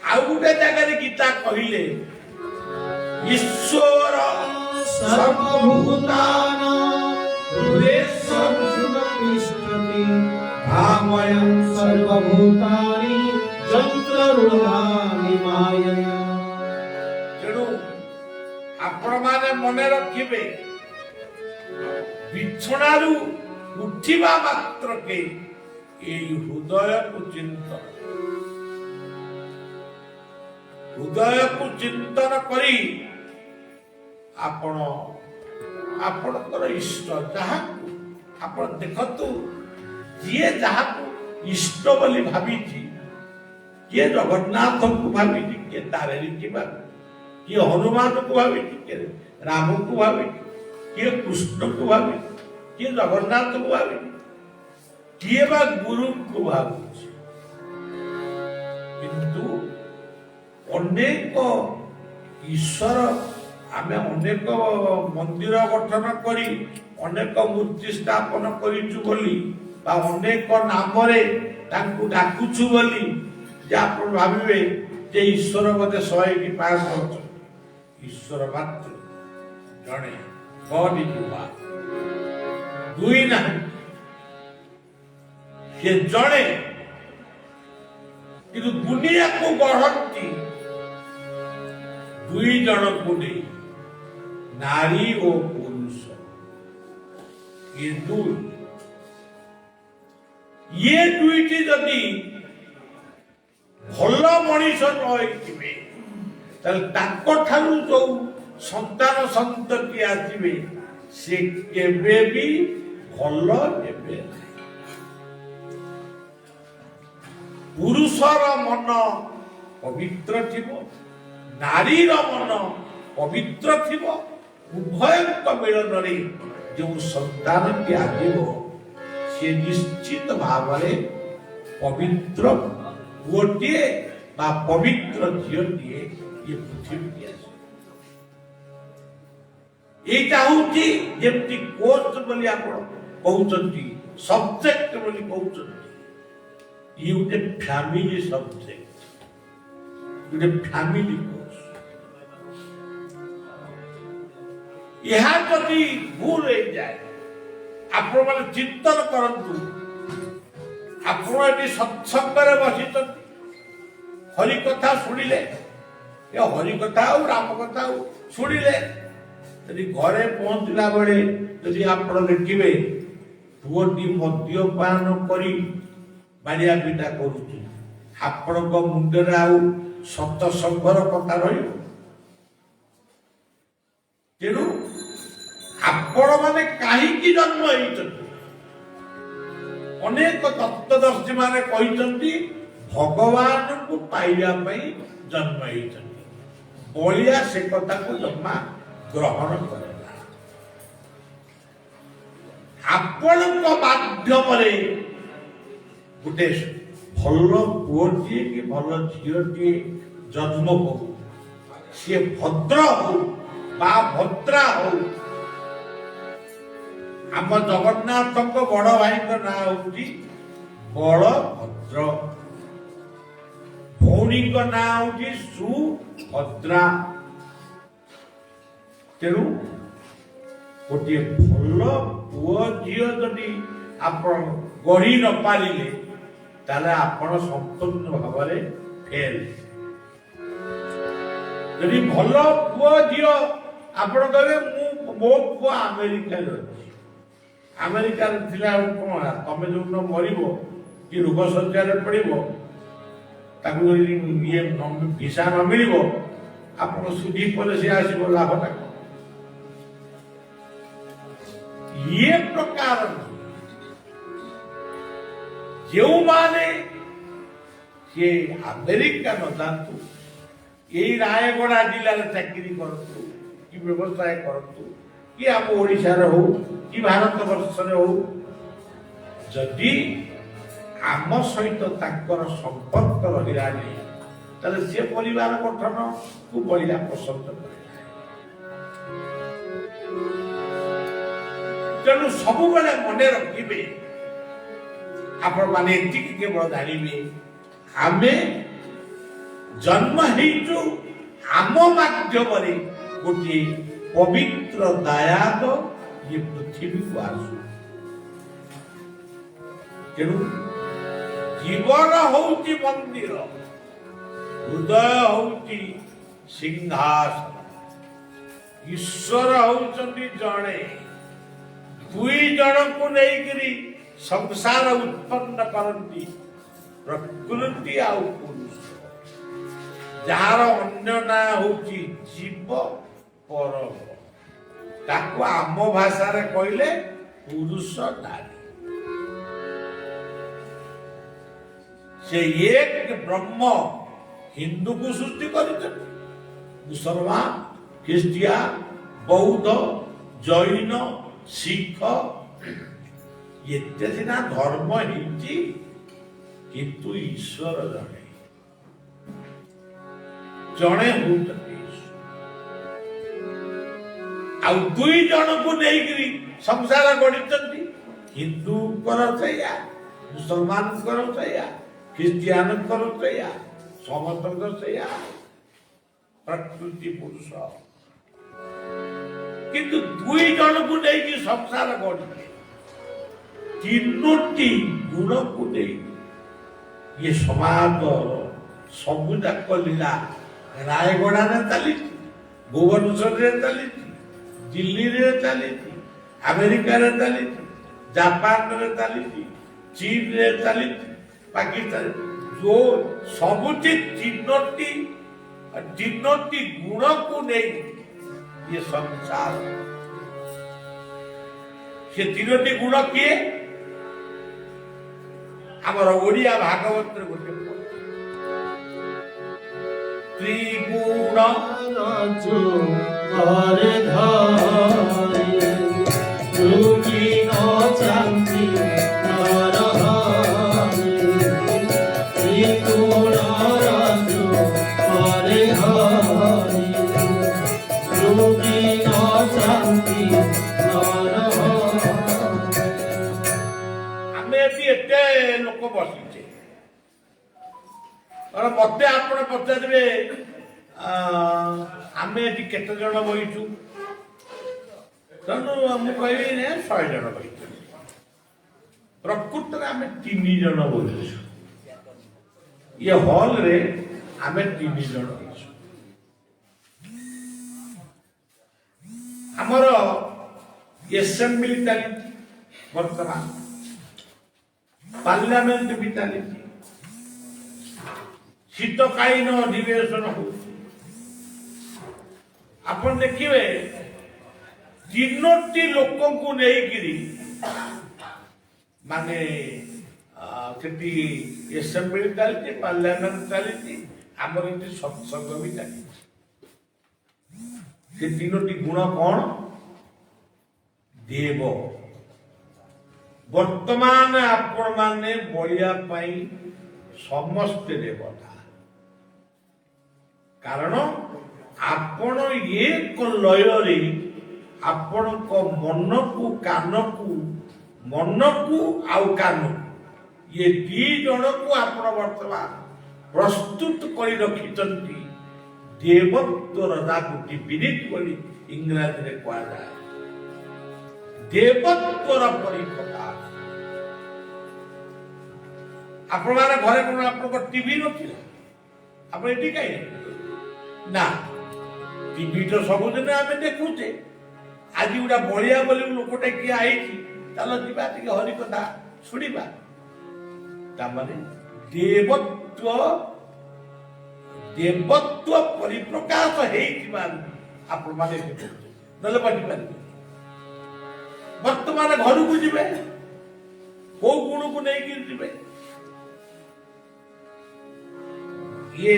ଆଉ ଗୋଟେ ଜାଗାରେ ଗୀତା କହିଲେ ଈଶ୍ୱର सर्वभूतानां हृदयेष्वतिष्ठति भ्रामयं सर्वभूतानि यन्त्ररूढानि मायया। ତେଣୁ ଆପଣମାନେ ମନେ ରଖିବେ, ବିଛଣାରୁ ଉଠିବା ମାତ୍ରକେ এই ହୃଦୟକୁ ଚିନ୍ତନ କରି ଆପଣଙ୍କର ଇଷ୍ଟ ଯାହାକୁ ଆପଣ ଦେଖନ୍ତୁ, ଯିଏ ଯାହାକୁ ଇଷ୍ଟ ବୋଲି ଭାବିଛି, କିଏ ଜଗନ୍ନାଥଙ୍କୁ ଭାବିଛି, କିଏ ତାରିଣୀକି ଭାବିଛି, କିଏ ହନୁମାନଙ୍କୁ ଭାବିଛି, କିଏ ରାମକୁ ଭାବିଛି, କିଏ କୃଷ୍ଣକୁ ଭାବିଛି, କିଏ ଜଗନ୍ନାଥକୁ ଭାବିଛି, କିଏ ବା ଗୁରୁଙ୍କୁ ଭାବୁଛି। କିନ୍ତୁ ଅନେକ ଈଶ୍ୱର, ଆମେ ଅନେକ ମନ୍ଦିର ଗଠନ କରି ଅନେକ ମୂର୍ତ୍ତି ସ୍ଥାପନ କରିଛୁ ବୋଲି ବା ଅନେକ ନାମରେ ତାଙ୍କୁ ଡାକୁଛୁ ବୋଲି ଯେ ଆପଣ ଭାବିବେ ଯେ ଈଶ୍ୱର ବୋଧେ 100 କି 500 ଅଛନ୍ତି। ଈଶ୍ୱର ମାତ୍ର ଜଣେ, ଗଡ୍ ଇଜ୍ ୱାନ୍, ଦୁଇ ନାହିଁ, ସେ ଜଣେ। କିନ୍ତୁ ଦୁନିଆକୁ ଗଢ଼ନ୍ତି ଦୁଇ ଜଣକୁ ନେଇ, ନାରୀ ଓ ପୁରୁଷ। ଇଏ ଦୁଇଟି ଯଦି ଭଲ ମଣିଷ ନ ହେଇଥିବେ, ତାହେଲେ ତାଙ୍କ ଠାରୁ ଯୋଉ ସନ୍ତାନ ସନ୍ତତି ଆସିବେ ସେ କେବେ ବି ଭଲ ହେବେ ନାହିଁ। ପୁରୁଷର ମନ ପବିତ୍ର ଥିବ, ନାରୀର ମନ ପବିତ୍ର ଥିବ। ଉଭୟଙ୍କ ମିଳନରେ ଯେଉଁ ସନ୍ତାନଟି ଆସିବ ସେ ନିଶ୍ଚିତ ଭାବରେ ପବିତ୍ର ପୁଅଟିଏ ବା ପବିତ୍ର ଝିଅଟିଏ ଏ ପୃଥିବୀକି ଆସିବ। এইটা হচ্ছে যেমনি কোর্স বলি ଆପଣ କହୁଛନ୍ତି, ସବଜେକ୍ଟ ବୋଲି କହୁଛନ୍ତି, ଇଏ ଗୋଟେ ଫ୍ୟାମିଲି ସବଜେକ୍ଟ, ଗୋଟେ ଫ୍ୟାମିଲି କୋର୍ସ। ଏହା ଯଦି ଭୁଲ ହେଇଯାଏ, ଆପଣମାନେ ଚିନ୍ତନ କରନ୍ତୁ। ଆପଣ ଏଠି ସତ୍ସଙ୍ଗରେ ବସିଛନ୍ତି, ହରିକଥା ଶୁଣିଲେ, ଏ ହରିକଥା ଆଉ ରାମ କଥା ଆଉ ଶୁଣିଲେ, ଯଦି ଘରେ ପହଞ୍ଚିଲା ବେଳେ ଯଦି ଆପଣ ଦେଖିବେ ପୁଅଟି ମଦ୍ୟପାନ କରି ବାଡ଼ିଆ ପିଟା କରୁଛି, ଆପଣଙ୍କ ମୁଣ୍ଡରେ ଆଉ ସତସଙ୍ଗର କଥା ରହିବ? ତେଣୁ ଆପଣମାନେ କାହିଁକି ଜନ୍ମ ହେଇଛନ୍ତି? ଅନେକ ତତ୍ତ୍ୱଦର୍ଶୀ ମାନେ କହିଛନ୍ତି ଭଗବାନଙ୍କୁ ପାଇବା ପାଇଁ ଜନ୍ମ ହେଇଛନ୍ତି। ବଳିଆ ସେ କଥାକୁ ଜମା ଗ୍ରହଣ କରେ ନା। ଆପଣଙ୍କ ମାଧ୍ୟମରେ ଗୋଟେ ଭଲ ପୁଅଟିଏ କି ଭଲ ଝିଅଟିଏ ଜନ୍ମ ହଉ, ସିଏ ଭଦ୍ର ହଉ ବା ଭଦ୍ରା ହଉ। ଆମ ଜଗନ୍ନାଥଙ୍କ ବଡ ଭାଇଙ୍କ ନାଁ ହଉଛି ବଳଭଦ୍ର, ଭଉଣୀଙ୍କ ନାଁ ହଉଛି ସୁଭଦ୍ରା। ତେଣୁ ଗୋଟିଏ ଭଲ ପୁଅ ଝିଅ ଯଦି ଆପଣ ଗଢି ନ ପାରିଲେ, ତାହେଲେ ଆପଣ ସମ୍ପୂର୍ଣ୍ଣ ଭାବରେ ଫେଲ୍। ଯଦି ଭଲ ପୁଅ ଝିଅ ଆପଣ କହିବେ ମୋ ପୁଅ ଆମେରିକାରେ ଅଛି, ଆମେରିକାରେ ଥିଲା ଆଉ କଣ, ତମେ ଯୋଉଦିନ ମରିବ କି ରୋଗ ଶଯ୍ୟାରେ ପଡିବ, ତାକୁ ଯଦି ଇଏ ଭିସା ନ ମିଳିବ, ଆପଣ ସୁଧି ପରେ ସେ ଆସିବ, ଲାଭଟା କଣ? ଇଏ ପ୍ରକାର ଯେଉଁମାନେ ସେ ଆମେରିକା ନ ଯାଆନ୍ତୁ, ଏଇ ରାୟଗଡ଼ା ଜିଲ୍ଲାରେ ଚାକିରି କରନ୍ତୁ କି ବ୍ୟବସାୟ କରନ୍ତୁ, କି ଆମ ଓଡ଼ିଶାରେ ହଉ କି ଭାରତ ବର୍ଷରେ ହଉ, ଯଦି ଆମ ସହିତ ତାଙ୍କର ସମ୍ପର୍କ ରହିଲାନି, ତାହେଲେ ସେ ପରିବାର ଗଠନକୁ ବଳିଆ ପସନ୍ଦ କରେ। ତେଣୁ ସବୁବେଳେ ମନେ ରଖିବେ, ଆପଣମାନେ ଏତିକି କେବଳ ଜାଣିବେ, ଆମେ ଜନ୍ମ ହେଇଛୁ ଆମ ମାଧ୍ୟମରେ ଗୋଟିଏ ପବିତ୍ର ଦାୟାଦ ଇଏ ପୃଥିବୀକୁ ଆସୁ। ତେଣୁ ଜୀବନ ହଉଛି ମନ୍ଦିର, ହୃଦୟ ହଉଛି ସିଂହାସନ। ଈଶ୍ୱର ହଉଛନ୍ତି ଜଣେ, ଦୁଇ ଜଣଙ୍କୁ ନେଇକରି संसार उत्पन्न करती प्रकृति आउ पुरुष जार अन्य ना होची जीव पर ताको आम भाषा रे कहले पुरुष नारी से एक ब्रह्म हिंदू को सृष्टि कर मुसलमान ख्रिस्टियान बौद्ध जैन सिख एते सिना धर्म हिंदी किंतु ईश्वर जड़े जड़े आउ दुई जन को नहीं संसार गढ़ी हिंदू करया मुसलमान करया ख्रिस्टियान करया समस्त प्रकृति पुरुष किंतु दुई जन को नहीं संसार गढ़ी तीनोटी गुण को नहीं ये समाज सबुजाक लीला रायगढ़ चली भुवनेश्वर चली दिल्ली रे चली अमेरिका रे चली जापान रे चली चीन रे चली पाकिस्तान जो सबुठी तीनोटी गुण को नहीं ये संसार से तीनोटी गुण किए आमर ओडिया भागवत गोटे त्रिगुण राजो घरे धारे रुगी न चांदी नरहारे त्रिगुण राजो घरे धारे रुगी न चांदी नरहारे आमे एते लोक बसिचे और मत आप पचारे आम ये केत जन बहीचु तेणु मुझे 100 जन बही प्रकृत में आम 3 जन बहीचु ये हॉल रे आम 3 जन आमर एसेम्बली चली बर्तमान पार्लियामेंट भी चली शीतकालीन अधिवेशन हो अपन देखिए तीनोटी लोक को नहीं माने एसेम्बली चलती पार्लियामेंट चलती आमर ये सत्संग भी चली से तीनोटी गुण कौन देव वर्तमान आपण माने बलिया समस्ते देवता कारण आपण एक लय आपण मन को आउ कान ये दी जन को आपण वर्तमान प्रस्तुत कर रखिचंती देवत्वर ताकू डिविनिट बोली इंग्राजी रे कहा जाए देवत्वर परिप्रकाश आपण माने घरे कोन आपण टीवी नथिला आपण एटी काई ना टीवी तो सबुदिन आम देखुचे आज गोटा बलिया बोली लोकटे किए आई चलो जीवा टे हरि कथा शुणा तामाने देवत्व परिप्रकाश आपण माने नले बनी पारे वर्तमान घर को जीवे को गुण को नहीं जीवे ये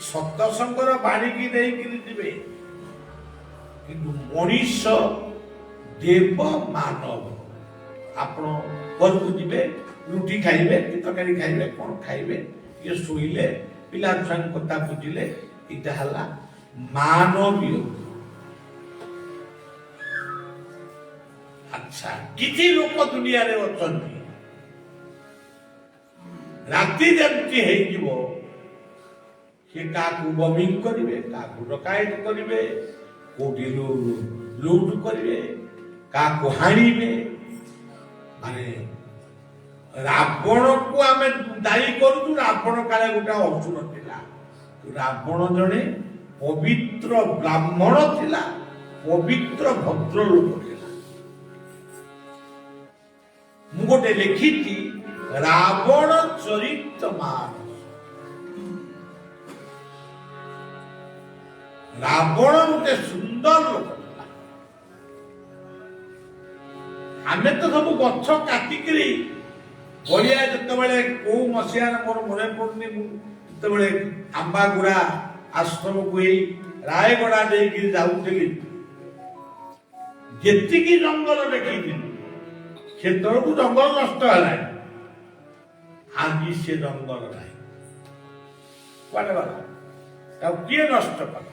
सत्संगर बाणी की नहीं जीवे किंतु मनीष देव मानव आपण घर को जीवे रुटी खाइबे कि तरकारी खाइबे कौन खाइबे ये शुइले पिला संग कथा बुझिले इटा हला मानवीय अच्छा किसी लोक दुनिया रे अछंती राति जमती है जीवो से काकू बमिंग करिवे काकू डकायत करिवे कोठी लूट करिवे काकू हाणीवे माने रावण को आम दायी करूँ रावण काले गोटे असुर थिला रावण जड़े पवित्र ब्राह्मण थिला पवित्र भद्र लोक थिला मु ଗୋଟେ ଲେଖିଛି ରାବଣ ଚରିତ ମାନସ। ରାବଣ ଗୋଟେ ସୁନ୍ଦର ଲୋକ ଥିଲା। ଆମେ ତ ସବୁ ଗଛ କାଟିକିରି ବଳିଆ ଯେତେବେଳେ କୋଉ ମସିହାରେ ମୋର ମନେ ପଡୁନି, ମୁଁ ଯେତେବେଳେ ଆମ୍ବାଗୁଡା ଆଶ୍ରମକୁ ଏଇ ରାୟଗଡା ଦେଇକି ଯାଉଥିଲି, ଯେତିକି ଜଙ୍ଗଲ ଦେଖିଥିଲି ସେତେବେଳକୁ ଜଙ୍ଗଲ ନଷ୍ଟ ହେଲାଣି। ଆଜି ସେ ଜଙ୍ଗଲ ନାହିଁ, କୁଆଡେ ଗଲା? ତାକୁ କିଏ ନଷ୍ଟ କଲା?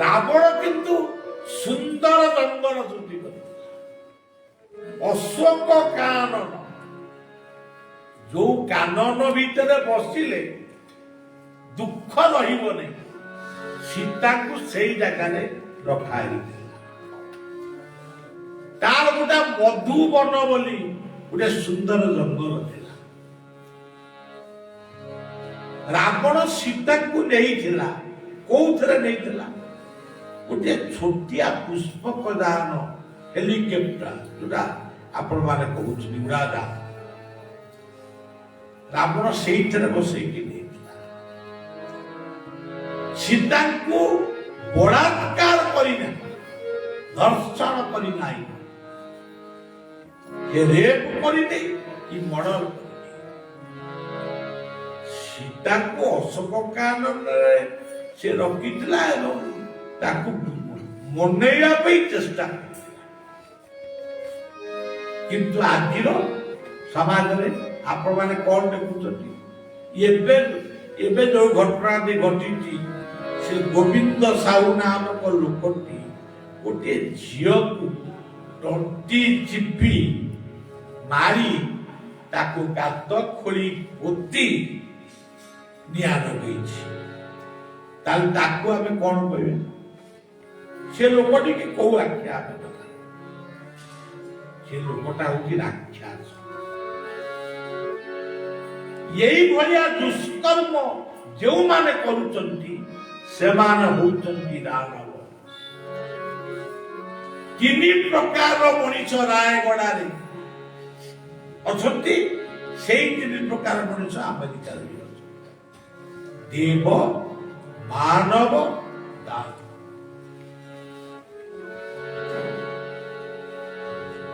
ରାବଣ କିନ୍ତୁ ସୁନ୍ଦର ଜଙ୍ଗଲ ସୃଷ୍ଟି କଲେ। ଅଶୋକ କାନନ, ଯୋଉ କାନନ ଭିତରେ ବସିଲେ ଦୁଃଖ ରହିବନି, ସୀତାଙ୍କୁ ସେଇ ଜାଗାରେ ରଖାହେଇଥିଲା। ତାର ଗୋଟେ ମଧୁବନ ବୋଲି ଗୋଟେ ସୁନ୍ଦର ଜଙ୍ଗଲ ଥିଲା। ରାବଣ ସୀତାଙ୍କୁ ନେଇଥିଲା, କୋଉଥିରେ ନେଇଥିଲା? ଗୋଟେ ଛୋଟିଆ ପୁଷ୍ପକ ଯାନ ହେଲିକପ୍ଟର, ଯୋଉଟା ଆପଣ ମାନେ କହୁଛନ୍ତି ଉଡାଜାହାଜ, ରାବଣ ସେଇଥିରେ ବସେଇକି ନେଇଥିଲା। ସୀତାଙ୍କୁ ବଳାତ୍କାର କରିନାହିଁ, ଧର୍ଷଣ କରିନାହିଁ, ରେପ କରିନେଇ କି ମର୍ଡର କରିନେଇ। ସୀତାଙ୍କୁ ଅଶୋକ କାନନରେ ସେ ରଖିଥିଲା ଏବଂ ତାକୁ ମନେଇବା ପାଇଁ ଚେଷ୍ଟା କରିଥିଲା। କିନ୍ତୁ ଆଜିର ସମାଜରେ ଆପଣମାନେ କଣ ଦେଖୁଛନ୍ତି? ଏବେ ଏବେ ଯୋଉ ଘଟଣାଟି ଘଟିଛି, ସେ ଗୋବିନ୍ଦ ସାହୁ ନାମକ ଲୋକଟି ଗୋଟିଏ ଝିଅକୁ ତଣ୍ଟି ଚିପି ମାରି ତାକୁ ଗାତ ଖୋଳି ପୋତି ନିଆଁ ଲଗେଇଛି। ତାହେଲେ ତାକୁ ଆମେ କଣ କହିବା? ସେ ଲୋକଟିକି କୋଉ ଆଖ୍ୟା ଆମେ ଦେବା? ସେ ଲୋକଟା ହଉଛି ରାକ୍ଷସ। ଏଇଭଳିଆ ଦୁଷ୍କର୍ମ ଯେଉଁମାନେ କରୁଛନ୍ତି ସେମାନେ ହଉଛନ୍ତି ଦାନବ। ତିନି ପ୍ରକାରର ମଣିଷ ରାୟଗଡାରେ ଅଛନ୍ତି, ସେଇ ତିନି ପ୍ରକାର ମଣିଷ ଆମେରିକାରେ ବି ଅଛନ୍ତି। ଦେବ, ମାନବ, ଦାନବ।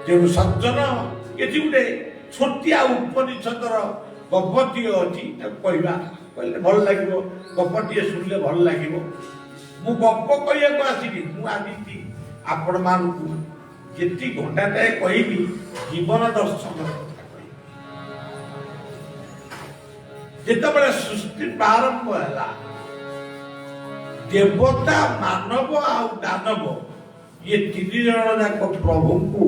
ତେଣୁ ସଜ୍ଜନ, ଏଠି ଗୋଟେ ଛୋଟିଆ ଉପନିଷଦର ଗପଟିଏ ଅଛି, ତାକୁ କହିବା କହିଲେ ଭଲ ଲାଗିବ। ଗପଟିଏ ଶୁଣିଲେ ଭଲ ଲାଗିବ। ମୁଁ ଗପ କହିବାକୁ ଆସିବି, ମୁଁ ଆସିଛି ଆପଣ ମାନଙ୍କୁ ଯେତିକି ଘଣ୍ଟାଟାଏ କହିବି ଜୀବନ ଦର୍ଶନ କଥା କହିବି। ଯେତେବେଳେ ସୃଷ୍ଟି ପ୍ରାରମ୍ଭ ହେଲା, ଦେବତା, ମାନବ ଆଉ ଦାନବ ଇଏ ତିନି ଜଣ ଯାକ ପ୍ରଭୁଙ୍କୁ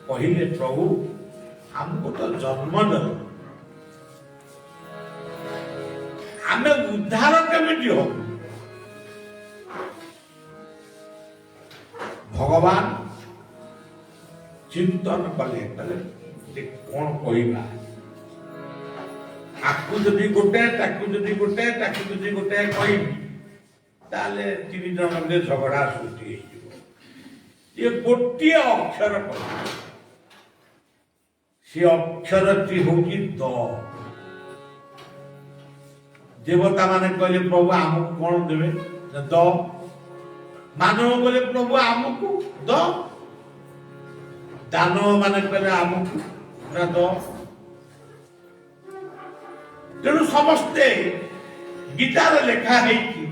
କହିଲେ, ପ୍ରଭୁ ଆମକୁ ତ ଜନ୍ମ ଦେଲ, ଆମେ ଉଦ୍ଧାର କେମିତି ହବୁ? ଭଗବାନ ଚିନ୍ତନ କଲେ, କଣ କହିବା? ଆକୁ ଯଦି ଗୋଟେ, ତାକୁ ଯଦି ଗୋଟେ, ତାକୁ ଯଦି ଗୋଟେ କହିବି, ତାହେଲେ ତିନି ଜଣ ମଧ୍ୟରେ ଝଗଡା ସୃଷ୍ଟି ହେଇଯିବ। ଇଏ ଗୋଟିଏ ଅକ୍ଷର କହିବ, ସେ ଅକ୍ଷରଟି ହଉଛି ଦ। ଦେବତା ମାନେ କହିଲେ ପ୍ରଭୁ ଆମକୁ କଣ ଦେବେ? ଦ। ମାନବ କହିଲେ ପ୍ରଭୁ ଆମକୁ ଦ। ଦାନବ ମାନେ କହିଲେ ଆମକୁ ଦ। ତେଣୁ ସମସ୍ତେ, ଗୀତାରେ ଲେଖା ହେଇଛି,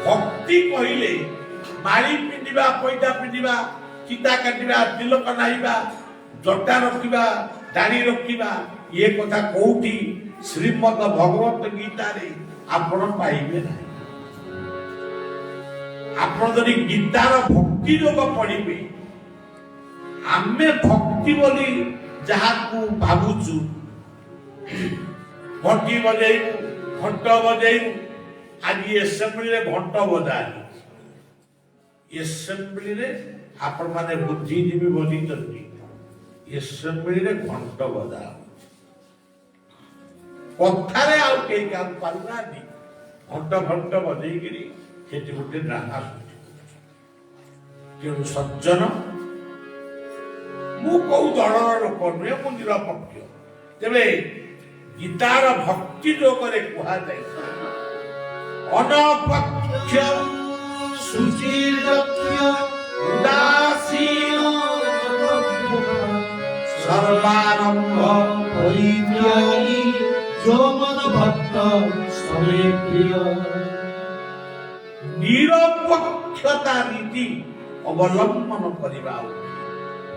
ଭକ୍ତି କହିଲେ ମାଳି ପିନ୍ଧିବା, ପଇତା ପିନ୍ଧିବା, ଚିତା କାଟିବା, ତିଲକ ନାହିବା, ଜଟା ରଖିବା, ଦାଢ଼ି ରଖିବା, ଇଏ କଥା କୋଉଠି ଶ୍ରୀମଦ ଭଗବତ ଗୀତାରେ ଆପଣ ପାଇବେ ନାହିଁ। ଆପଣ ଯଦି ଗୀତାର ଭକ୍ତି ଯୋଗ ପଢିବେ, ଆମେ ଭକ୍ତି ବୋଲି ଯାହାକୁ ଭାବୁଛୁ, ଘଣ୍ଟି ବଜେଇବୁ, ଘଣ୍ଟ ବଜେଇବୁ, ଆଜି ଏସେମ୍ବଲିରେ ଘଣ୍ଟ ବଜା ହେଇଛି। ଏସେମ୍ବଲିରେ ଆପଣ ମାନେ ବୁଦ୍ଧିଜୀବୀ ବଜିଛନ୍ତି, ଏସେମ୍ବଲିରେ ଘଣ୍ଟ ବଜା ହଉଛି। କଥାରେ ଆଉ କେହି କାହାକୁ ପାରୁନାହାନ୍ତି, ଘଣ୍ଟ ଘଣ୍ଟ ବଜେଇକିରି ସେଠି ଗୋଟେ ଡ୍ରାମା ସୃଷ୍ଟି କରୁଛି। ତେଣୁ ସଜ୍ଜନ, ମୁଁ କୋଉ ଦଳର ଲୋକ ନୁହେଁ, ମୁଁ ନିରପେକ୍ଷ। ତେବେ ଗୀତାର ଭକ୍ତି ଯୋଗରେ କୁହାଯାଇଛି ଅନପକ୍ଷ ସୁଚିଦକ୍ଷ ଉଦାସୀନ ସର୍ବାରମ୍ଭ পরিত্যাগী जो মদ ভক্ত সবে প্রিয় ନିରପେକ୍ଷତା ନୀତି ଅବଲମ୍ବନ କରିବା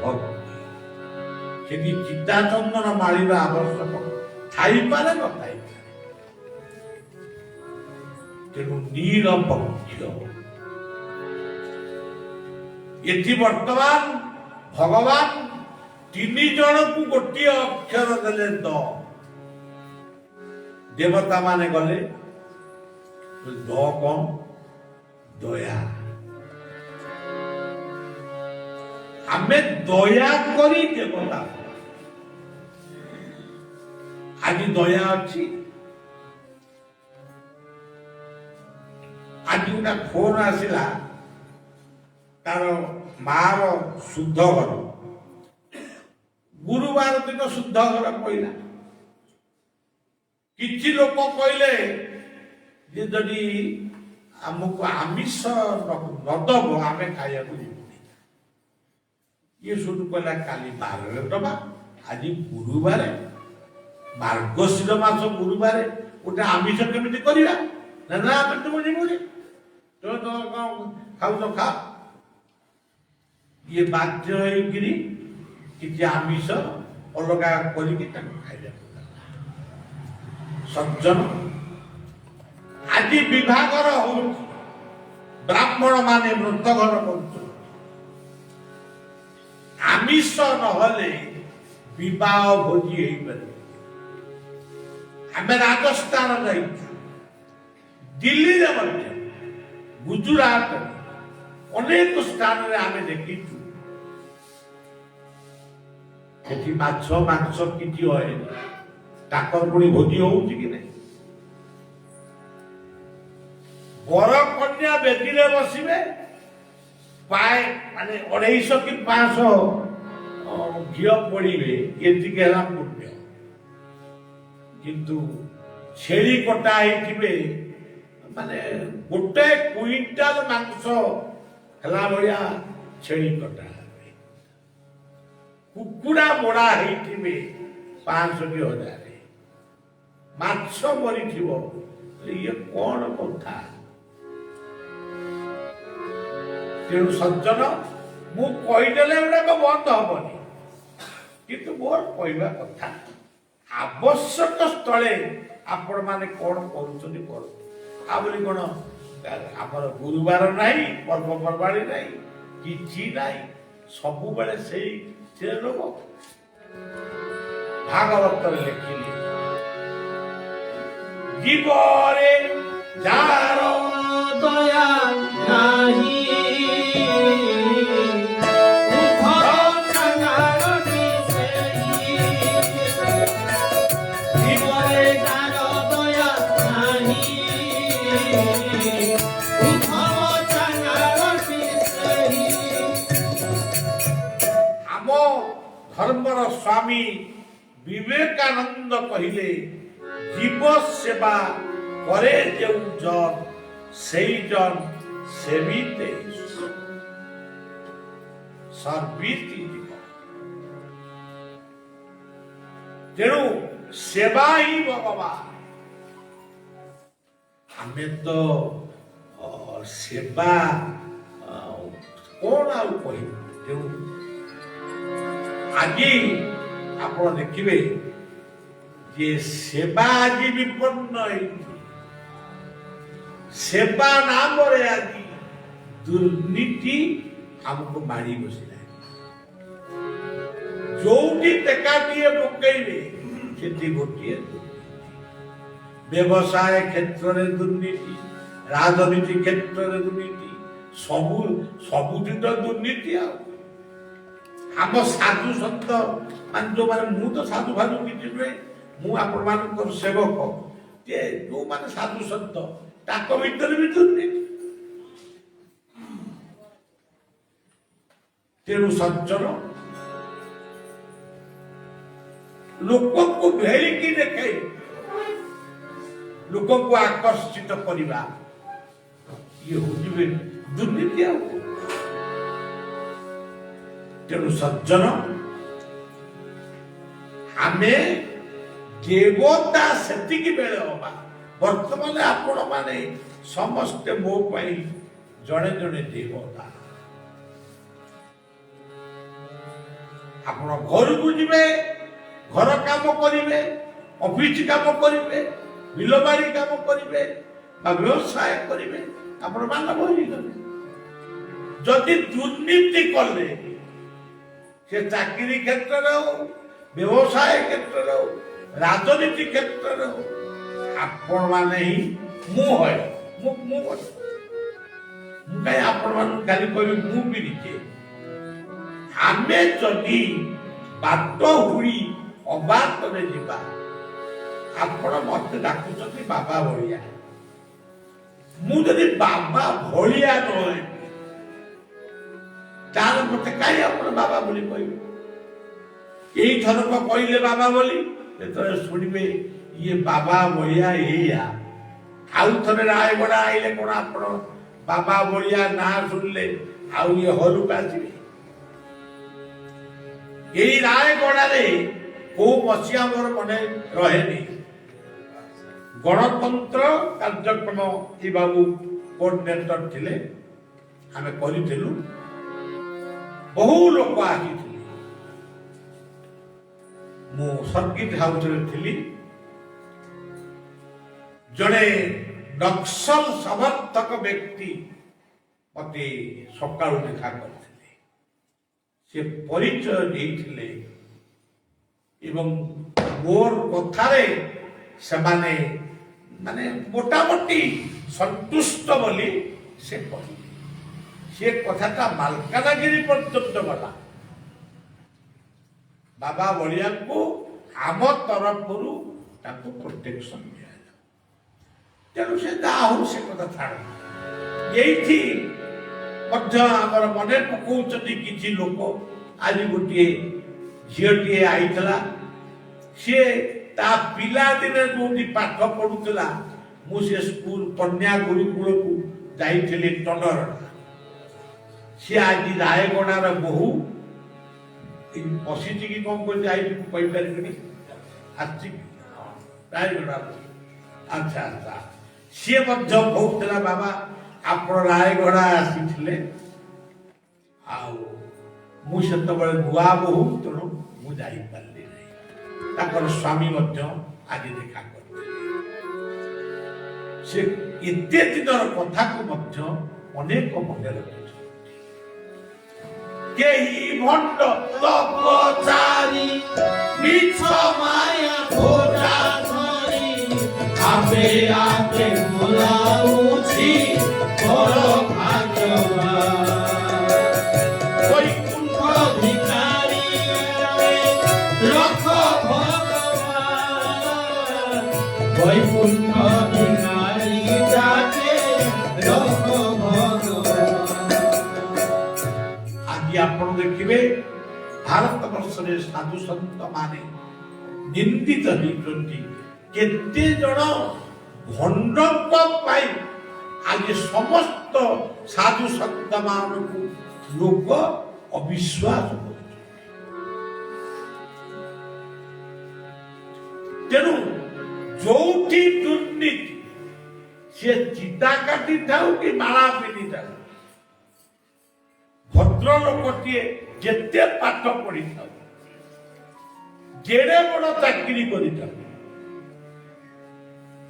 ଭକ୍ତି। ସେଠି ଚିତା ଚନ୍ଦନ ମାଳିବା ଆବଶ୍ୟକ ଥାଇପାରେ ନଥାଇପାରେ, ତେଣୁ ନିରପେକ୍ଷ। ଏଠି ବର୍ତ୍ତମାନ ଭଗବାନ 3 ଜଣକୁ ଗୋଟିଏ ଅକ୍ଷର ଦେଲେ ଦ। ଦେବତା ମାନେ ଗଲେ ଦ କଣ? ଦୟା। ଆମେ ଦୟା କରି ଦେବତା। ଆଜି ଦୟା ଅଛି? ଆଜି ଗୋଟେ ଫୋନ ଆସିଲା, ତାର ମାର ଶୁଦ୍ଧ ଘର, ଗୁରୁବାର ଦିନ ଶୁଦ୍ଧ ଘର କହିଲା। କିଛି ଲୋକ କହିଲେ ଯେ ଯଦି ଆମକୁ ଆମିଷ ନଦବ ଆମେ ଖାଇବାକୁ ଯିବୁନି। ଇଏ ଶୁଣୁ କହିଲା କାଲି ବାରରେ ଦବା, ଆଜି ଗୁରୁବାର, ମାର୍ଗଶୀର ମାସ ଗୁରୁବାର ଗୋଟେ ଆମିଷ କେମିତି କରିବା? ନା ନା ଆମେ ତୁମ ଯିବୁନି, ତମେ ତ କଣ ଖାଉଛ ଖା। ଇଏ ବାଧ୍ୟ ହେଇକିରି କିଛି ଆମିଷ ଅଲଗା କରିକି ତାକୁ ଖାଇବାକୁ ଦେଲା। ସଜ୍ଜନ, ଆଜି ବିଭାଘର ହଉଛି, ବ୍ରାହ୍ମଣ ମାନେ ବ୍ରତ ଘର କରୁଛନ୍ତି। ଆମିଷ ନହେଲେ ବିବାହ ଭୋଜି ହେଇପାରିବ। ଆମେ ରାଜସ୍ଥାନ ଯାଇଛୁ, ଦିଲ୍ଲୀରେ ମଧ୍ୟ, ଗୁଜୁରାଟ, ଅନେକ ସ୍ଥାନରେ ଆମେ ଦେଖିଛୁ ସେଠି ମାଛ ମାଂସ କିଛି ହଏନି, ତାଙ୍କର ପୁଣି ଭୋଜି ହଉଛି କି ନାହିଁ? ବର କନ୍ୟା ବେଦିରେ ବସିବେ, ମାନେ 250 କି 500 ଘିଅ ପୋଡ଼ିବେ, ଏତିକି ହେଲା ପୁଣ୍ୟ। କିନ୍ତୁ ଛେଳି କଟା ହେଇଥିବେ, ମାନେ 1 କୁଇଣ୍ଟାଲ ମାଂସ ହେଲା ଭଳିଆ ଛେଳି କଟା ହେବେ। କୁକୁଡ଼ା ମୋଡ଼ା ହେଇଥିବେ 500 କି 1000, ମାଛ ମରିଥିବ। ଇଏ କଣ କଥା? ତେଣୁ ସଜ୍ଜନ, ମୁଁ କହିଦେଲେ ଗୁଡାକ ବନ୍ଦ ହବନି, କିନ୍ତୁ ମୋର କହିବା କଥା ଆବଶ୍ୟକ ସ୍ଥଳେ ଆପଣ ମାନେ କଣ କରୁଛନ୍ତି କରନ୍ତୁ। ଆଉ ବୋଲି କଣ ଆମର ଗୁରୁବାର ନାହିଁ, ପର୍ବପର୍ବାଣି ନାହିଁ, କିଛି ନାହିଁ, ସବୁବେଳେ ସେଇ ଲୋକ। ଭାଗବତରେ ଲେଖିଲେ ଜୀବରେ ଯାହାର দয়া নাহি ଧର୍ମର ସ୍ୱାମୀ ବିବେକାନନ୍ଦ କହିଲେ, ଜୀବ ସେବା করে যেউ জন সেই জন সেবিতে সর্বিতি জীব। তেণু সেবা হি ভগবান। ଆମେ ତ ସେବା କଣ ଆଉ କହିବୁ? ତେଣୁ ଆଜି ଆପଣ ଦେଖିବେ ଯେ ସେବା ଆଜି ବିପନ୍ନ ହେଇଛି। ସେବା ନାମରେ ଆଜି ଦୁର୍ନୀତି ଆମକୁ ମାଡ଼ି ବସିଲା। ଯୋଉଠି ଟେକାଟିଏ ପକେଇବେ ସେଠି ଗୋଟିଏ ବ୍ୟବସାୟ କ୍ଷେତ୍ରରେ ଦୁର୍ନୀତି, ରାଜନୀତି କ୍ଷେତ୍ରରେ ଦୁର୍ନୀତି, ସବୁଠି ତ ଦୁର୍ନୀତି। ଆଉ ଆମ ସାଧୁ ସନ୍ଥ ମାନେ ଯୋଉମାନେ, ମୁଁ ତ ସାଧୁ ଭାଧୁ କିଛି ନୁହେଁ, ମୁଁ ଆପଣମାନଙ୍କର ସେବକ, ଯେ ଯୋଉମାନେ ସାଧୁ ସନ୍ଥ ତାଙ୍କ ଭିତରେ ବି ଦୁର୍ନୀତି। ତେଣୁ ସଜ୍ଜନ, ଲୋକଙ୍କୁ ଭେଳିକି ଦେଖାଇ ଲୋକଙ୍କୁ ଆକର୍ଷିତ କରିବା ଇଏ ହଉଛି ଦୁର୍ନୀତି। ଆଉ ତେଣୁ ସଜ୍ଜନ ଆମେ ଦେବତା ସେତିକି ବେଳେ ହବା। ବର୍ତ୍ତମାନ ଆପଣ ମାନେ ସମସ୍ତେ ମୋ ପାଇଁ ଜଣେ ଜଣେ ଦେବତା। ଆପଣ ଘରକୁ ଯିବେ, ଘର କାମ କରିବେ, ଅଫିସ କାମ କରିବେ, ବିଲବାଡ଼ି କାମ କରିବେ ବା ବ୍ୟବସାୟ କରିବେ, ଆପଣ ମାନବ ହେଇଗଲେ। ଯଦି ଦୁର୍ନୀତି କଲେ ସେ ଚାକିରି କ୍ଷେତ୍ରରେ ହଉ, ବ୍ୟବସାୟ କ୍ଷେତ୍ରରେ ହଉ, ରାଜନୀତି କ୍ଷେତ୍ରରେ ହଉ, ଆପଣ ମାନେ ହିଁ ମୁଁ ହୁଏ। ମୁଁ କାହିଁ ଆପଣ ମାନଙ୍କୁ ଖାଲି କହିବି ମୁଁ ବି ନିଜେ। ଆମେ ଯଦି ବାଟ ହୁଡ଼ି ଅବାଟରେ ଯିବା, ଆପଣ ମତେ ଡାକୁଛନ୍ତି ବାବା ଭଳିଆ। ମୁଁ ଯଦି ବାବା ଭଳିଆ ନୁହେଁ ତାହେଲେ ମତେ କାହିଁ ଆପଣ ବାବା ବୋଲି କହିବେ? ଏଇଥରକ କହିଲେ ବାବା ବୋଲି, ଯେତେବେଳେ ଶୁଣିବେ ଇଏ ବାବା ଭଳିଆ ଏଇଆ, ଆଉ ଥରେ ରାୟଗଡ଼ା ଆଇଲେ କଣ ଆପଣ ବାବା ଭଳିଆ ନାଁ ଶୁଣିଲେ ଆଉ ଇଏ ହଲୁକୁ ଆସିବେ? ଏଇ ରାୟଗଡ଼ାରେ କୋଉ ମସିହା ମୋର ମନେ ରହେନି, ଗଣତନ୍ତ୍ର କାର୍ଯ୍ୟକ୍ରମ ଏ ବାବୁ କୋଅର୍ଡିନେଟର ଥିଲେ, ଆମେ କରିଥିଲୁ, ବହୁ ଲୋକ ଆସିଥିଲେ। ମୁଁ ସର୍କିଟ ହାଉସରେ ଥିଲି। ଜଣେ ନକ୍ସଲ ସମର୍ଥକ ବ୍ୟକ୍ତି ମତେ ସକାଳୁ ଦେଖା କରିଥିଲେ। ସେ ପରିଚୟ ଦେଇଥିଲେ ଏବଂ ମୋର କଥାରେ ସେମାନେ ମାନେ ମୋଟାମୋଟି ସନ୍ତୁଷ୍ଟ ବୋଲି ସେ କହିଲେ। ସେ କଥାଟା ମାଲକାନଗିରି ପର୍ଯ୍ୟନ୍ତ ଗଲା। ବାବା ବଳିଆଙ୍କୁ ଆମ ତରଫରୁ ତାଙ୍କୁ ପ୍ରୋଟେକ୍ସନ ଦିଆଯାଉ। ତେଣୁ ସେ ଯାହା ହଉ ସେ କଥା ଛାଡ଼। ଏଇଠି ମଧ୍ୟ ଆମର ମନେ ପକାଉଛନ୍ତି କିଛି ଲୋକ। ଆଜି ଗୋଟିଏ ଝିଅଟିଏ ଆଇଥିଲା, ସିଏ ତା ପିଲାଦିନେ ଯୋଉଠି ପାଠ ପଢୁଥିଲା, ମୁଁ ସେ ସ୍କୁଲ କନ୍ୟା ଗୁରୁକୁଳକୁ ଯାଇଥିଲି ଟଣ୍ଡର। ସିଏ ଆଜି ରାୟଗଡ଼ାର ବୋହୂ ବସିଛି କି କଣ କରି ଯାଇ କହିପାରିବିନି, ଆସିଛି ରାୟଗଡ଼ା। ଆଚ୍ଛା ଆଚ୍ଛା, ସିଏ ମଧ୍ୟ କହୁଥିଲା ବାବା ଆପଣ ରାୟଗଡ଼ା ଆସିଥିଲେ, ଆଉ ମୁଁ ସେତେବେଳେ ନୂଆ ବୋହୂ, ତେଣୁ ମୁଁ ଯାଇପାରିଲି ନାହିଁ। ତାଙ୍କର ସ୍ୱାମୀ ମଧ୍ୟ ଆଜି ଦେଖା କରିଥିଲେ। ସେ ଏତେ ଦିନର କଥାକୁ ମଧ୍ୟ ଅନେକ ମନେ ରଖିଛନ୍ତି। କେହି ଭଣ୍ଡ ତପଚାରୀ ମିଛ ମାୟା ଖୋଜା ଧରି ଆପେ ଆପେ ବୋଲାଉଛି ବଡ଼ ଭାଗ୍ୟବାନ। ବୈକୁଣ୍ଠ ଭିକାରୀ ରଖ ଭଗବାନ, ବୈକୁଣ୍ଠ ଭିକାରୀ ଯାକେ ରଖ ଭଗବାନ। ଆଜି ଆପଣ ଦେଖିବେ ଭାରତ ବର୍ଷରେ ସାଧୁ ସନ୍ଥ ମାନେ ନିନ୍ଦିତ ହେଇଛନ୍ତି। କେତେ ଜଣ ଭଣ୍ଡଙ୍କ ପାଇଁ ଆଜି ସମସ୍ତ ସାଧୁ ସନ୍ଥ ମାନଙ୍କୁ ଲୋକ ଅବିଶ୍ୱାସ କରୁଛନ୍ତି। ତେଣୁ ଯୋଉଠି ଦୁର୍ନୀତି, ସେ ଚିତା କାଟିଥାଉ କି ମାଳା ପିନ୍ଧିଥାଉ, ଭଦ୍ର ଲୋକଟିଏ ଯେତେ ପାଠ ପଢିଥାଉ, ଯେଡ଼େ ବଡ଼ ଚାକିରି କରିଥାଉ,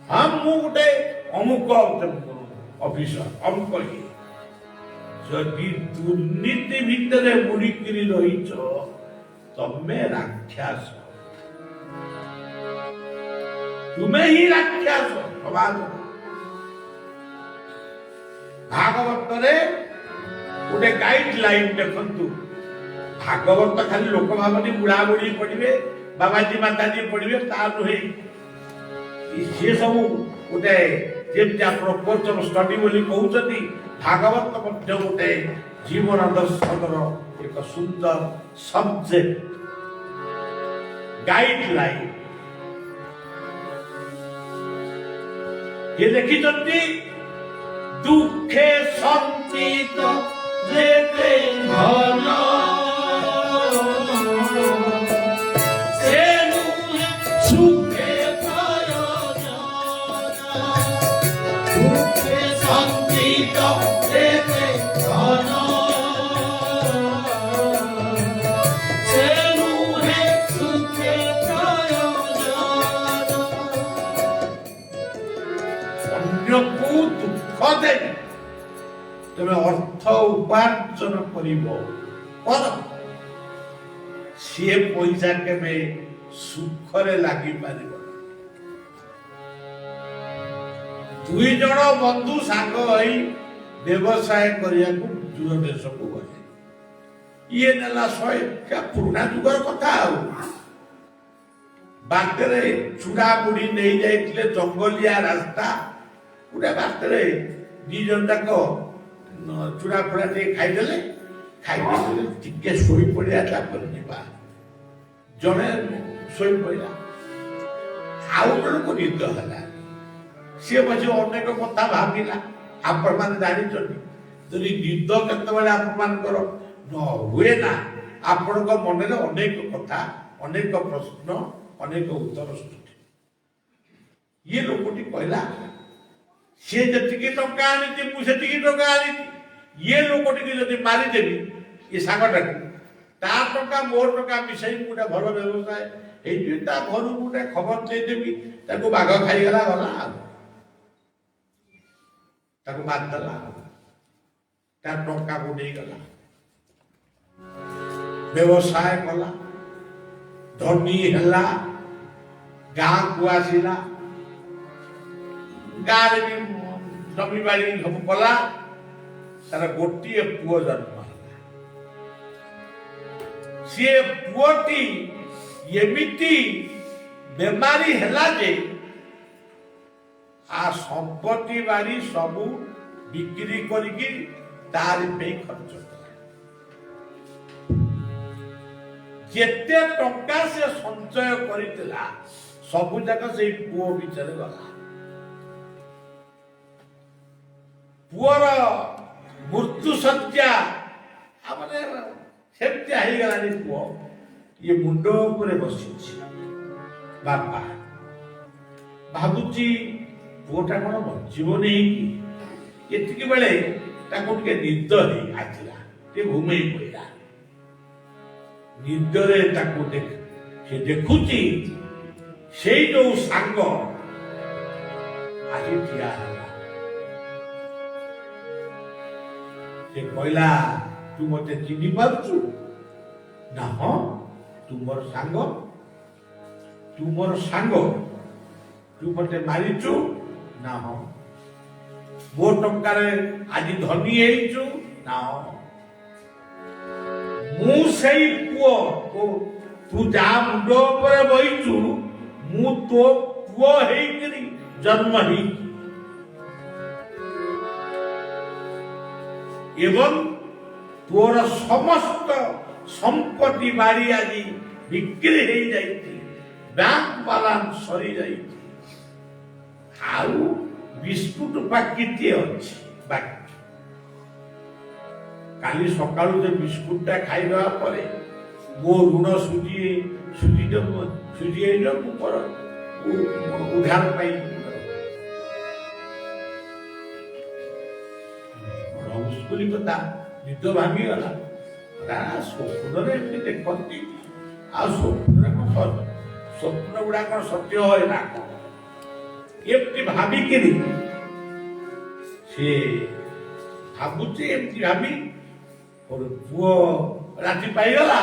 ହଁ ମୁଁ ଗୋଟେ ଅମୁକ ଅଫିସର ଅମୁକ ଇଏ, ଯଦି ଦୁର୍ନୀତି ଭିତରେ ବୁଡ଼ିକିରି ରହିଛ ତମେ ରାକ୍ଷସ, ତୁମେ ହିଁ ରାକ୍ଷସ ସମାଜ। ଭାଗବତରେ ଗୋଟେ ଗାଇଡ ଲାଇନ ଦେଖନ୍ତୁ। ଭାଗବତ ଖାଲି ଲୋକ ଭାବନ୍ତି ବୁଢା ବୁଢୀ ପଢିବେ, ବାବାଜୀ ମାତାଜୀ ପଢିବେ, ତା ନୁହେଁ। ସେ ସବୁ ଗୋଟେ ଯେମିତି ଆପଣ କୋର୍ସ ଷ୍ଟଡି ବୋଲି କହୁଛନ୍ତି, ଭାଗବତ ମଧ୍ୟ ଗୋଟେ ଜୀବନ ଦର୍ଶନର ଏକ ସୁନ୍ଦର ସବଜେକ୍ଟ। ଗାଇଡଲାଇନ ये लिखिଛନ୍ତି दुखे संचित যেতে ধন সে নুহে সুখে প্রয়োজন দুঃখে সঞ্চিত যেতে ধন সে নুহে সুখে প্রয়োজন ଅନ୍ୟକୁ ଦୁଃଖ ଦେବି ତମେ ଅର୍ଥ ଉପାର୍ଜନ କରିବ କର ସିଏ ପଇସା କେବେ ସୁଖରେ ଲାଗିପାରିବ। ଦୁଇ ଜଣ ବନ୍ଧୁ ସାଙ୍ଗ ହୋଇ ବ୍ୟବସାୟ କରିବାକୁ ଦୂର ଦେଶକୁ ଗଲେ। ଇଏ ନେଲା 100 ପୁରୁଣା ଯୁଗର କଥା ଆଉ ବାଟରେ ଚୁଡ଼ା ମୁଢି ନେଇ ଯାଇଥିଲେ ଜଙ୍ଗଲିଆ ରାସ୍ତା ଗୋଟେ ବାଟରେ ଦି ଜଣ ଯାକ ଚୁଡ଼ା ଫୁଡ଼ା ଟିକେ ଖାଇଦେଲେ ଖାଇଦେଲେ ଟିକେ ଶୋଇ ପଡ଼ିଲା ତାପରେ ଯିବା ଜଣେ ଶୋଇ ପଡ଼ିଲା ଆଉ ଜଣକୁ ନିଦ ହେଲା ସିଏ ବସି ଅନେକ କଥା ଭାବିଲା। ଆପଣମାନେ ଜାଣିଛନ୍ତି ଯଦି ନିଦ କେତେବେଳେ ଆପଣମାନଙ୍କର ନ ହୁଏ ନା ଆପଣଙ୍କ ମନରେ ଅନେକ କଥା ଅନେକ ପ୍ରଶ୍ନ ଅନେକ ଉତ୍ତର ସୃଷ୍ଟି। ଇଏ ଲୋକଟି କହିଲା ସିଏ ଯେତିକି ଟଙ୍କା ଆଣିଛି ମୁଁ ସେତିକି ଟଙ୍କା ଆଣିଛି ଇଏ ଲୋକଟିକି ଯଦି ମାରିଦେବି ଏ ସାଙ୍ଗଟାକୁ ତା ଟଙ୍କା ମୋର ଟଙ୍କା ମିଶାଇ ମୁଁ ଗୋଟେ ଭଲ ବ୍ୟବସାୟ ହେଇଯିବି ତା ଘରକୁ ଗୋଟେ ଖବର ଦେଇଦେବି ତାକୁ ବାଘ ଖାଇଗଲା ଗଲା ଆଉ ତାକୁ ମାରିଦେଲା ତା ଟଙ୍କାକୁ ନେଇଗଲା ବ୍ୟବସାୟ କଲା ଧନୀ ହେଲା ଗାଁକୁ ଆସିଲା ଗାଁରେ ବି ଜମିବାଡ଼ି ସବୁ କଲା ତାର ଗୋଟିଏ ପୁଅ ଜନ୍ମ ହେଲା। ସିଏ ପୁଅଟି ଏମିତି ବେମାରୀ ହେଲା ଯେ आ संपत्ति बाड़ी सबू बिक्री करके तारी पे खर्च कला जेते टंका से संचय करितला सबू जाक से पुओ बिचरे गला पुअर मृत्यु सज्जा माने सेमती हो गला पुओ ये मुंड ऊपर बसी बापा भाबुची पुओटा कौन बचब नहीं कि बेले निद ही आसला घुमे पड़ा निदरे से देखुची से जो सांग आज ठिया से कहला तू मते चिन्ह पारचु ना हाँ तुमर सांग तू मते मारिचु ना हाँ मो टंकार आज धनी हेचु ना मु सेई पुओ तू जा मुंड ऊपर बहिचु मु तो पुओ हेकरी जन्म ही एवं तोर समस्त संपत्ति बाड़ी आज बिक्री हो जाई बैंक बालांस सरी जाई आउ बिस्कुट पाकिट अच्छी बाकी काली सकाळु जे बिस्कुटा खाइबा परे मो ऋण सुझी उधार पाई मुस्कुली कथा निद भांगी गला स्वप्न देखती आ स्वप्न गुड़ा कौन सत्य है ना एमती भाविकी से भावुचे एमती भावी पुओ राति पाईगला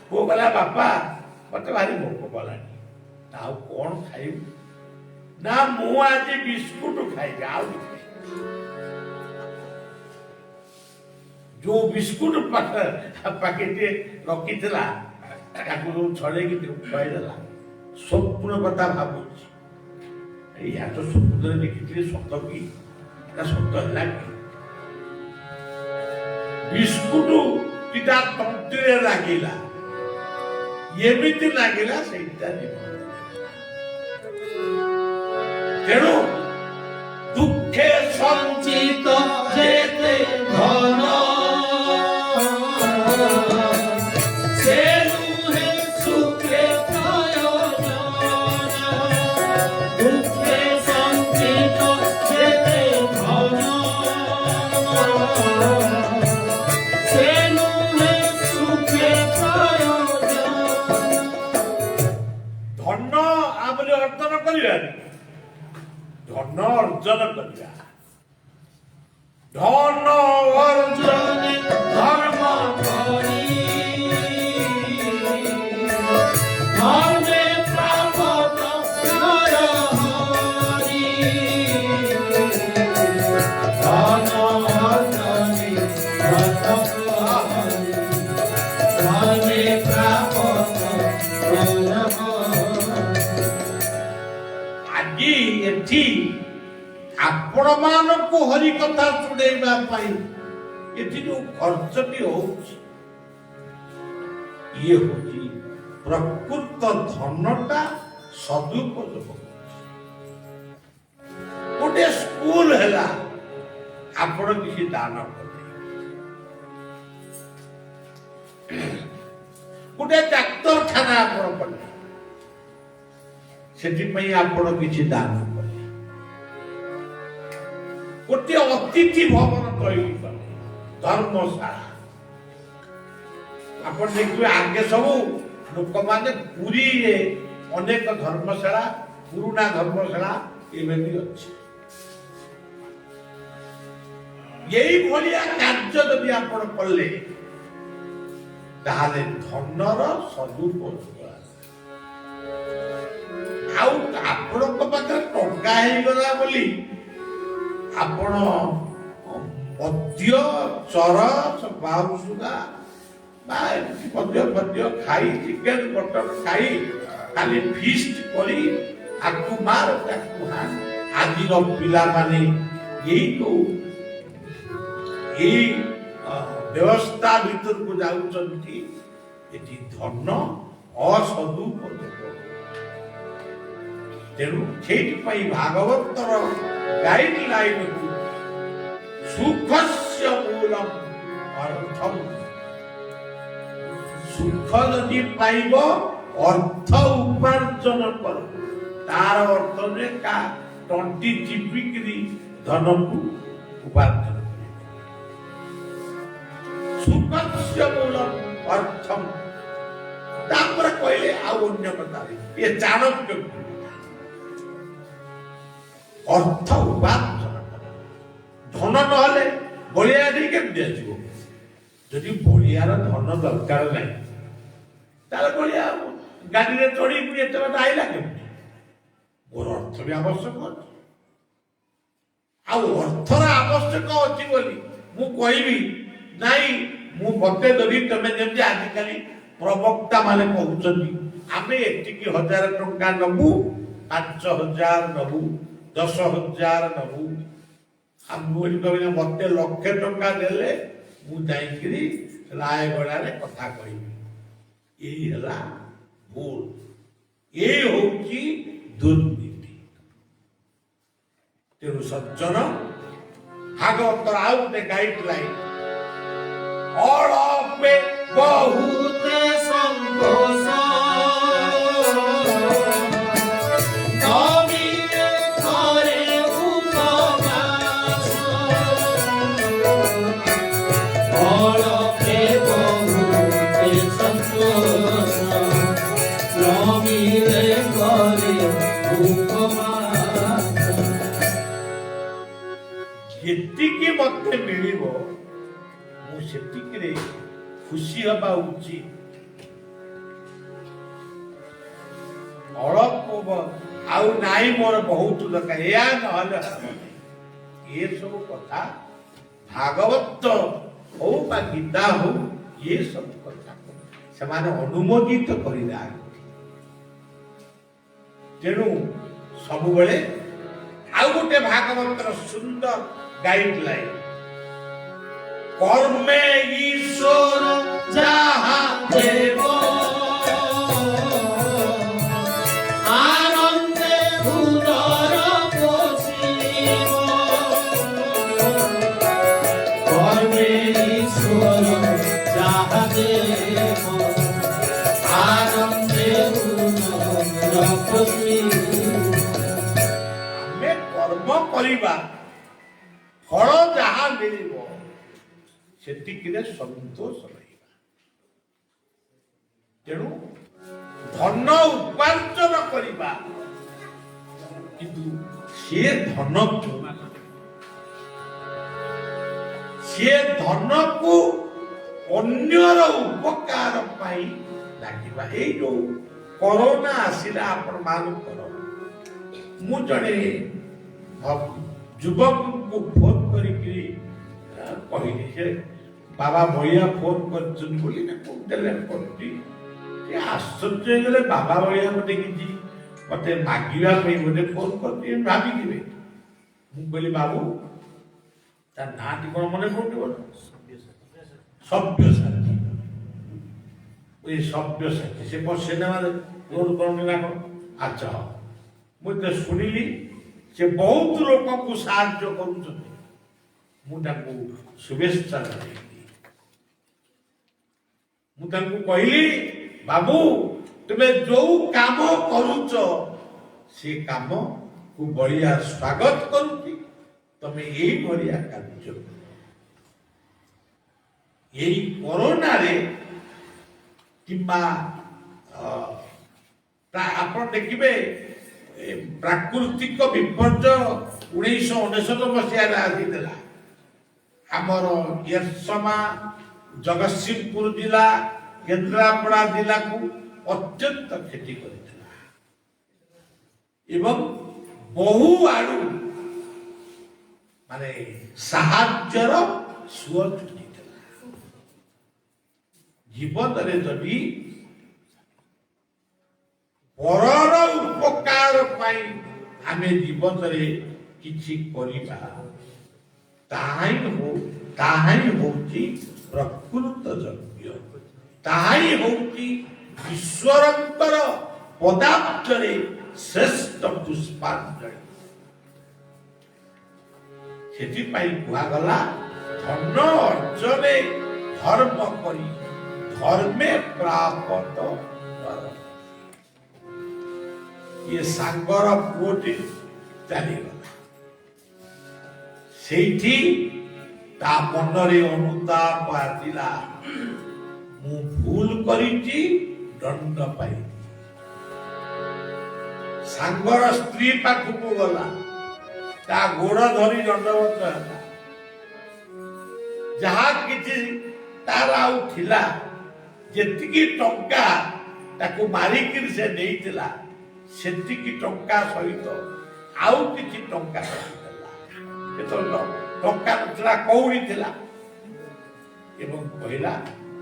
पुओ कहला बापा मत भारी भोक कला कौन खाइब ना मु आज बिस्कुट खाइबी आ जो बिस्कुट पाकेट रखी छड़े खुआईदेला स्वप्न कथा भावुची या तो स्वप्न देखी सत कि सत है बिस्कुट तंत्री लगिला ଏମିତି ଲାଗିଲା ସେଇଟା ଜୀବନ। ତେଣୁ ଦୁଃଖେ ସଞ୍ଚିତ ଯେତେ ଧନ ସେ ନୁହେଁ ସୁଖେ ପ୍ରୟୋଜନ। ଦୁଃଖେ ସଞ୍ଚିତ ଯେତେ ଧନ ସେ ନୁହେଁ ସୁଖେ ପ୍ରୟୋଜନ। ଧନ ଆମେ ଅର୍ଜନ କରିବାନି, ଧନ ଅର୍ଜନ କରିବା। ଧନ ଅର୍ଜନ ଧର୍ମ କରି ଧର୍ମେ ପ୍ରାପତ ନର ହରି। ଧନ ଅର୍ଜନେ ବ୍ରତ କରି ଧର୍ମେ ପ୍ରାପତ ନର ହରି। ଆଜି ଏଠି ଆପଣ ମାନଙ୍କୁ ହରି କଥା ଶୁଣେଇବା ପାଇଁ ଏଠି ଯୋଉ ଖର୍ଚ୍ଚଟି ହଉଛି ଇଏ ହଉଛି ପ୍ରକୃତ ଧନଟା ସଦୁପଯୋଗ। ଗୋଟେ ସ୍କୁଲ ହେଲା, ଆପଣ କିଛି ଦାନ କଲେ। ଗୋଟେ ଡାକ୍ତରଖାନା ଆପଣ କଲେ, ସେଥିପାଇଁ ଆପଣ କିଛି ଦାନ କଲେ। ଗୋଟିଏ ଅତିଥି ଭବନ ତୈରି କଲେ, ଧର୍ମଶାଳା। ଆପଣ ଦେଖିବେ ଆଗେ ସବୁ ଲୋକମାନେ ପୁରୀରେ ଅନେକ ଧର୍ମଶାଳା, ପୁରୁଣା ଧର୍ମଶାଳା ଏମିତି ଅଛି। ଏଇଭଳିଆ କାର୍ଯ୍ୟ ଯଦି ଆପଣ କଲେ ତାହେଲେ ଧନର ସଦୁପଯୋଗ। ଆଉ ଆପଣଙ୍କ ପାଖରେ ଟଙ୍କା ହେଇଗଲା ବୋଲି ଆପଣ ମଦ୍ୟ, ଚରସ, ବାଉସୁଗା ବା ମଦ୍ୟ ଖାଇ, ଚିକେନ ମଟନ ଖାଇ ଖାଲି ଫିଷ୍ଟ କରି ଆକୁ ମାର ତାକୁ ହାଣ। ଆଜିର ପିଲାମାନେ ଏଇ ବ୍ୟବସ୍ଥା ଭିତରକୁ ଯାଉଛନ୍ତି। ଏଠି ଧନ ଅସଦୁପଯୋଗ। ତେଣୁ ସେଇଥିପାଇଁ ଭାଗବତର ଗାଇଡ ଲାଇନକୁ ସୁଖସ୍ୟ ମୂଳମ୍ ଅର୍ଥମ୍। ସୁଖ ଯଦି ପାଇବ ଅର୍ଥ ଉପାର୍ଜନ କର। ତାର ଅର୍ଥ ନୁହେଁ କା ତଣ୍ଟି ଚିପିକିରି ଧନକୁ ଉପାର୍ଜନ କରିବ। ସୁଖସ୍ୟ ମୂଳମ୍ ଅର୍ଥମ୍। ତାପରେ କହିଲେ ଆଉ ଅନ୍ୟ କଥା, ଏ ଚାଣକ୍ୟ ଅର୍ଥ ଉପାର୍ଜନ କର। ଧନ ନହେଲେ ବଳିଆ କେମିତି ଆସିବ? ଯଦି ବଳିଆର ଧନ ଦରକାର ନାହିଁ ତାହେଲେ ବଳିଆ ଗାଡିରେ ଚଢି ପୁଣି ଏତେ ବାଟ ଆଇଲା କେମିତି? ମୋର ଅର୍ଥ ବି ଆବଶ୍ୟକ ଅଛି। ଆଉ ଅର୍ଥର ଆବଶ୍ୟକ ଅଛି ବୋଲି ମୁଁ କହିବି ନାଇଁ, ମୁଁ ମତେ ଯଦି ତମେ ଯେମିତି ଆଜିକାଲି ପ୍ରବକ୍ତା ମାନେ କହୁଛନ୍ତି ଆମେ ଏତିକି 1000 ଟଙ୍କା ନବୁ, 5000 ନବୁ, 10,000 ନବୁ। ମୁଁ କହିବି ମତେ 1,00,000 ଟଙ୍କା ଦେଲେ ମୁଁ ଯାଇକିରି ରାୟଗଡ଼ାରେ କଥା କହିବି। ଏଇ ହେଲା ଭୁଲ, ଏଇ ହଉଛି ଦୁର୍ନୀତି। ତେଣୁ ସଜ୍ଜନ, ଭାଗବତର ଆଉ ଗୋଟେ ଗାଇଡ ଲାଇନ, ଅଳପେ ବହୁତେ ସନ୍ତୋଷ ନବୀনে ঘরে উপবাস। অল্পে বহুতে সন্তোষ নবীনে ঘরে উপবাস। ଯେତିକି ମତେ ମିଳିବ ମୁଁ ସେତିକିରେ ଖୁସି ହେବା ଉଚିତ। ଅଳପ ଆଉ ନାଇଁ ମୋର ବହୁତ ଦରକାର, ଏହା ନହେଲେ ଏସବୁ କଥା ଭାଗବତ ହଉ ବା ଗୀତା ହଉ ଏସବୁ କଥା ସେମାନେ ଅନୁମୋଦିତ କରିନାହାନ୍ତି। ତେଣୁ ସବୁବେଳେ ଆଉ ଗୋଟେ ଭାଗବତର ସୁନ୍ଦର ଗାଇଡ ଲାଇନ, কর্মে ঈশ্বর যাহা দেব ରଶ୍ମି ଆମେ କର୍ମ କରିବା ଫଳ ଯାହା ମିଳିବ ସେତିକିରେ ସନ୍ତୋଷ ରହିବା। ତେଣୁ ଧନ ଉପାର୍ଜନ କରିବା, କିନ୍ତୁ ସେ ଧନକୁ ଅନ୍ୟର ଉପକାର ପାଇଁ ଲାଗିବା। ଏଇ ଯୋଉ କରୋନା ଆସିଲା ଆପଣ ମାନଙ୍କର, ମୁଁ ଜଣେ ଯୁବକଙ୍କୁ ଫୋନ କରିକି କହିଲି ଯେ ବାବା ଭଳିଆ ଫୋନ କରିଛନ୍ତି ବୋଲି କରୁଛି। ସେ ଆଶ୍ଚର୍ଯ୍ୟ ହେଇଗଲେ, ବାବା ଭଳିଆ ମତେ କିଛି ମତେ ମାଗିବା ପାଇଁ ଗୋଟେ ଫୋନ କରିଛି ଭାବିଥିବେ। ମୁଁ କହିଲି ବାବୁ ତା ନାଁଟି କଣ ମନେ ପଡୁଥିବ? ସବ୍ୟସାଚୀ। ଏ ସବ୍ୟସାଚୀ ସେ ସିନେମାରେ ରୋଲ କରନ୍ତି ନା କଣ? ଆଚ୍ଛା, ମୁଁ ତ ଶୁଣିଲି ସେ ବହୁତ ଲୋକଙ୍କୁ ସାହାଯ୍ୟ କରୁଛନ୍ତି। ମୁଁ ତାଙ୍କୁ ଶୁଭେଚ୍ଛା ଜଣାଇଲି। ମୁଁ ତାଙ୍କୁ କହିଲି ବାବୁ ତୁମେ ଯୋଉ କାମ କରୁଛ ସେ କାମକୁ ବଢିଆ ସ୍ୱାଗତ କରୁଛି। ତମେ ଏଇ ଭଳିଆ କାର୍ଯ୍ୟ ଏଇ କରୋନାରେ କିମ୍ବା ଆପଣ ଦେଖିବେ ପ୍ରାକୃତିକ ବିପର୍ଯ୍ୟୟ 1999 ମସିହାରେ ଆସିଥିଲା। ଆମର ଏରସମା ଜଗତସିଂହପୁର ଜିଲ୍ଲା, କେନ୍ଦ୍ରାପଡ଼ା ଜିଲ୍ଲାକୁ ଅତ୍ୟନ୍ତ କ୍ଷତି କରିଥିଲା ଏବଂ ବହୁ ଆଡୁ ମାନେ ସାହାଯ୍ୟର ସୁଅ ଛୁଟିଥିଲା। ଜୀବନରେ ଯଦି ପରର ଉପକାର ପାଇଁ ଆମେ ଜୀବନରେ କିଛି କରିବା, ତାହା ହିଁ ହଉଛି ପ୍ରକୃତ ଯଜ୍ଞ। ତାହା ହିଁ ହଉଛି ଈଶ୍ୱରଙ୍କର ପଦାର୍ଥରେ ଶ୍ରେଷ୍ଠ ପୁଷ୍ପାଞ୍ଜଳି। ସେଥିପାଇଁ କୁହାଗଲା ଧନ ଅର୍ଜନେ ଧର୍ମ କରି ଧର୍ମେ ପ୍ରାପତ। ଇଏ ସାଙ୍ଗର ପୁଅଟି ଚାଲିଗଲା। ସେଇଠି ତା ମନରେ ଅନୁତାପ ଆସିଲା, ମୁଁ ଭୁଲ କରିଛି, ଦଣ୍ଡ ପାଇଛି। ସାଙ୍ଗର ସ୍ତ୍ରୀ ପାଖକୁ ଗଲା, ତା ଗୋଡ ଧରି ଦଣ୍ଡବତ ହେଲା। ଯାହା କିଛି ତାର ଆଉ ଥିଲା, ଯେତିକି ଟଙ୍କା ତାକୁ ମାରିକିରି ସେ ନେଇଥିଲା, ସେତିକି ଟଙ୍କା ସହିତ ଆଉ କିଛି ଟଙ୍କା ଦେଲା। ଯେତେବେଳେ ଟଙ୍କା ନଥିଲା, କଉଡ଼ି ଥିଲା, ଏବଂ କହିଲା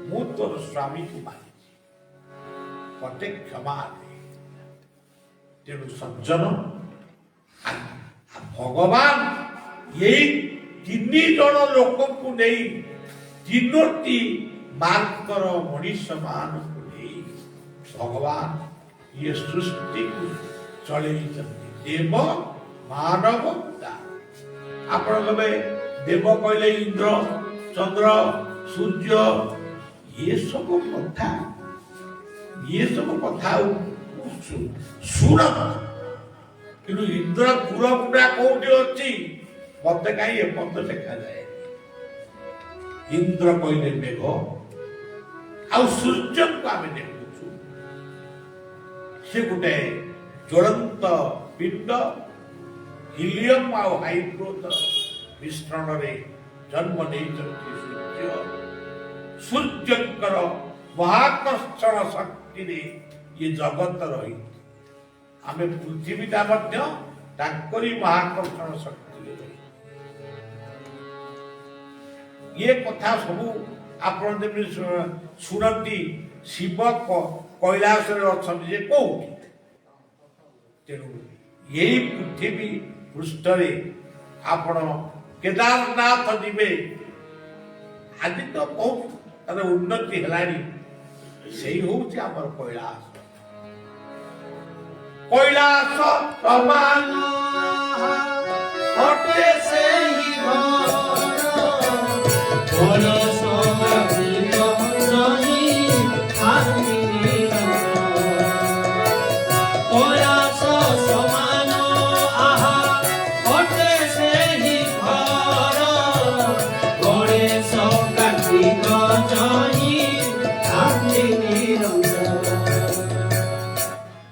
ମୁଁ ତୋର ସ୍ୱାମୀକୁ ମାରିଛି, ମତେ କ୍ଷମା ଦେ। ତେଣୁ ସଜ୍ଜନ, ଭଗବାନ ଏଇ 3 ଜଣ ଲୋକଙ୍କୁ ନେଇ, 3ଟି ମାର୍ଗର ମଣିଷ ମାନଙ୍କୁ ନେଇ ଭଗବାନ ଇଏ ସୃଷ୍ଟିକୁ ଚଳେଇଛନ୍ତି। ଦେବ, ମାନବ, ଆପଣ କହିବେ ଦେବ କହିଲେ ଇନ୍ଦ୍ର, ଚନ୍ଦ୍ର, ସୂର୍ଯ୍ୟ, ଇଏ ସବୁ କଥା ଶୁଣନ୍ତୁ। କିନ୍ତୁ ଇନ୍ଦ୍ର ପୁରା କୋଉଠି ଅଛି ମତେ କାହିଁ ଏପର୍ଯ୍ୟନ୍ତ ଦେଖାଯାଏ। ଇନ୍ଦ୍ର କହିଲେ ମେଘ, ଆଉ ସୂର୍ଯ୍ୟଙ୍କୁ ଆମେ ଦେଖୁଛୁ ସେ ଗୋଟେ ଜ୍ୱଳନ୍ତ ପିଣ୍ଡ, ହିଲିୟମ ଆଉ ହାଇଡ୍ରୋଜନ ମିଶ୍ରଣରେ ଜନ୍ମ ନେଇଛନ୍ତି ସୂର୍ଯ୍ୟ। ସୂର୍ଯ୍ୟଙ୍କର ମହାକର୍ଷଣ ଶକ୍ତିରେ ଇଏ ଜଗତ ରହିଛି। ଆମେ ପୃଥିବୀଟା ମଧ୍ୟ ତାଙ୍କରି ମହାକର୍ଷଣ ଶକ୍ତିରେ ରହିଛି। ଇଏ କଥା ସବୁ ଆପଣ ଯେମିତି ଶୁଣନ୍ତି, ଶିବ କୈଳାସରେ ଅଛନ୍ତି ଯେ କୋଉଠି। ତେଣୁ ଏଇ ପୃଥିବୀ ପୃଷ୍ଠରେ ଆପଣ କେଦାରନାଥ ଯିବେ, ଆଜି ତ ବହୁତ ତାର ଉନ୍ନତି ହେଲାଣି। ସେଇ ହଉଛି ଆମର କୈଳାସ। କୈଳାସ ସମାନ ଅଟେ ସେହି ଘର ସମାଧିତ ରହି କୈଳାସ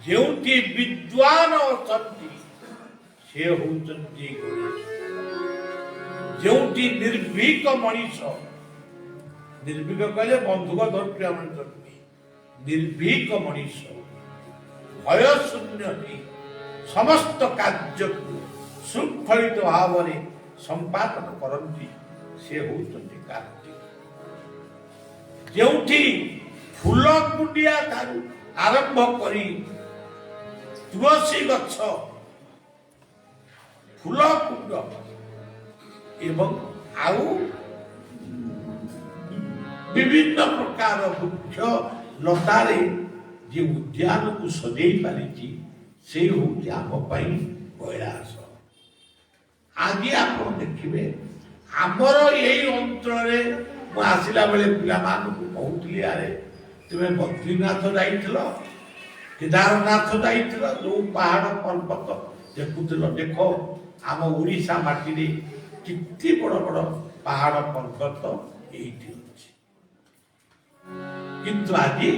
ଯେଉଁଠି ବିଦ୍ୱାନ ଅଛନ୍ତି ସେ ହେଉଛନ୍ତି ଗଣେଶ। ଯେଉଁଠି ନିର୍ଭୀକ ମଣିଷ, ନିର୍ଭୀକ କହିଲେ ବନ୍ଧୁକ ଧରୁଥିବା ମଣିଷ ନୁହେଁ, ନିର୍ଭୀକ ମଣିଷ ଭୟ ଶୂନ୍ୟ ହେଇ ସମସ୍ତ କାର୍ଯ୍ୟକୁ ଶୃଙ୍ଖଳିତ ଭାବରେ ସମ୍ପାଦନ କରନ୍ତି ସେ ହେଉଛନ୍ତି କାର୍ତ୍ତିକ। ଯେଉଁଠି ଫୁଲ କୁଣ୍ଡିଆ ଠାରୁ ଆରମ୍ଭ କରି ତୁଳସୀ ଗଛ, ଫୁଲ କୁଣ୍ଡ ଏବଂ ଆଉ ବିଭିନ୍ନ ପ୍ରକାର ବୃକ୍ଷ ଲତାରେ ଯେ ଉଦ୍ୟାନକୁ ସଜେଇ ପାରିଛି ସେ ହେଉଛି ଆମ ପାଇଁ କୈଳାସ। ଆଜି ଆପଣ ଦେଖିବେ ଆମର ଏଇ ଅଞ୍ଚଳରେ, ମୁଁ ଆସିଲା ବେଳେ ପିଲାମାନଙ୍କୁ କହୁଥିଲି, ଆରେ ତୁମେ ବଦ୍ରୀନାଥ ଯାଇଥିଲ, କେଦାରନାଥ ଯାଇଥିଲ, ଯୋଉ ପାହାଡ଼ ପର୍ବତ ଦେଖୁଥିଲ, ଦେଖ ଆମ ଓଡ଼ିଶା ମାଟିରେ କେତେ ବଡ଼ ବଡ଼ ପାହାଡ଼ ପର୍ବତ ଏଇଠି ଅଛି। କିନ୍ତୁ ଆଜି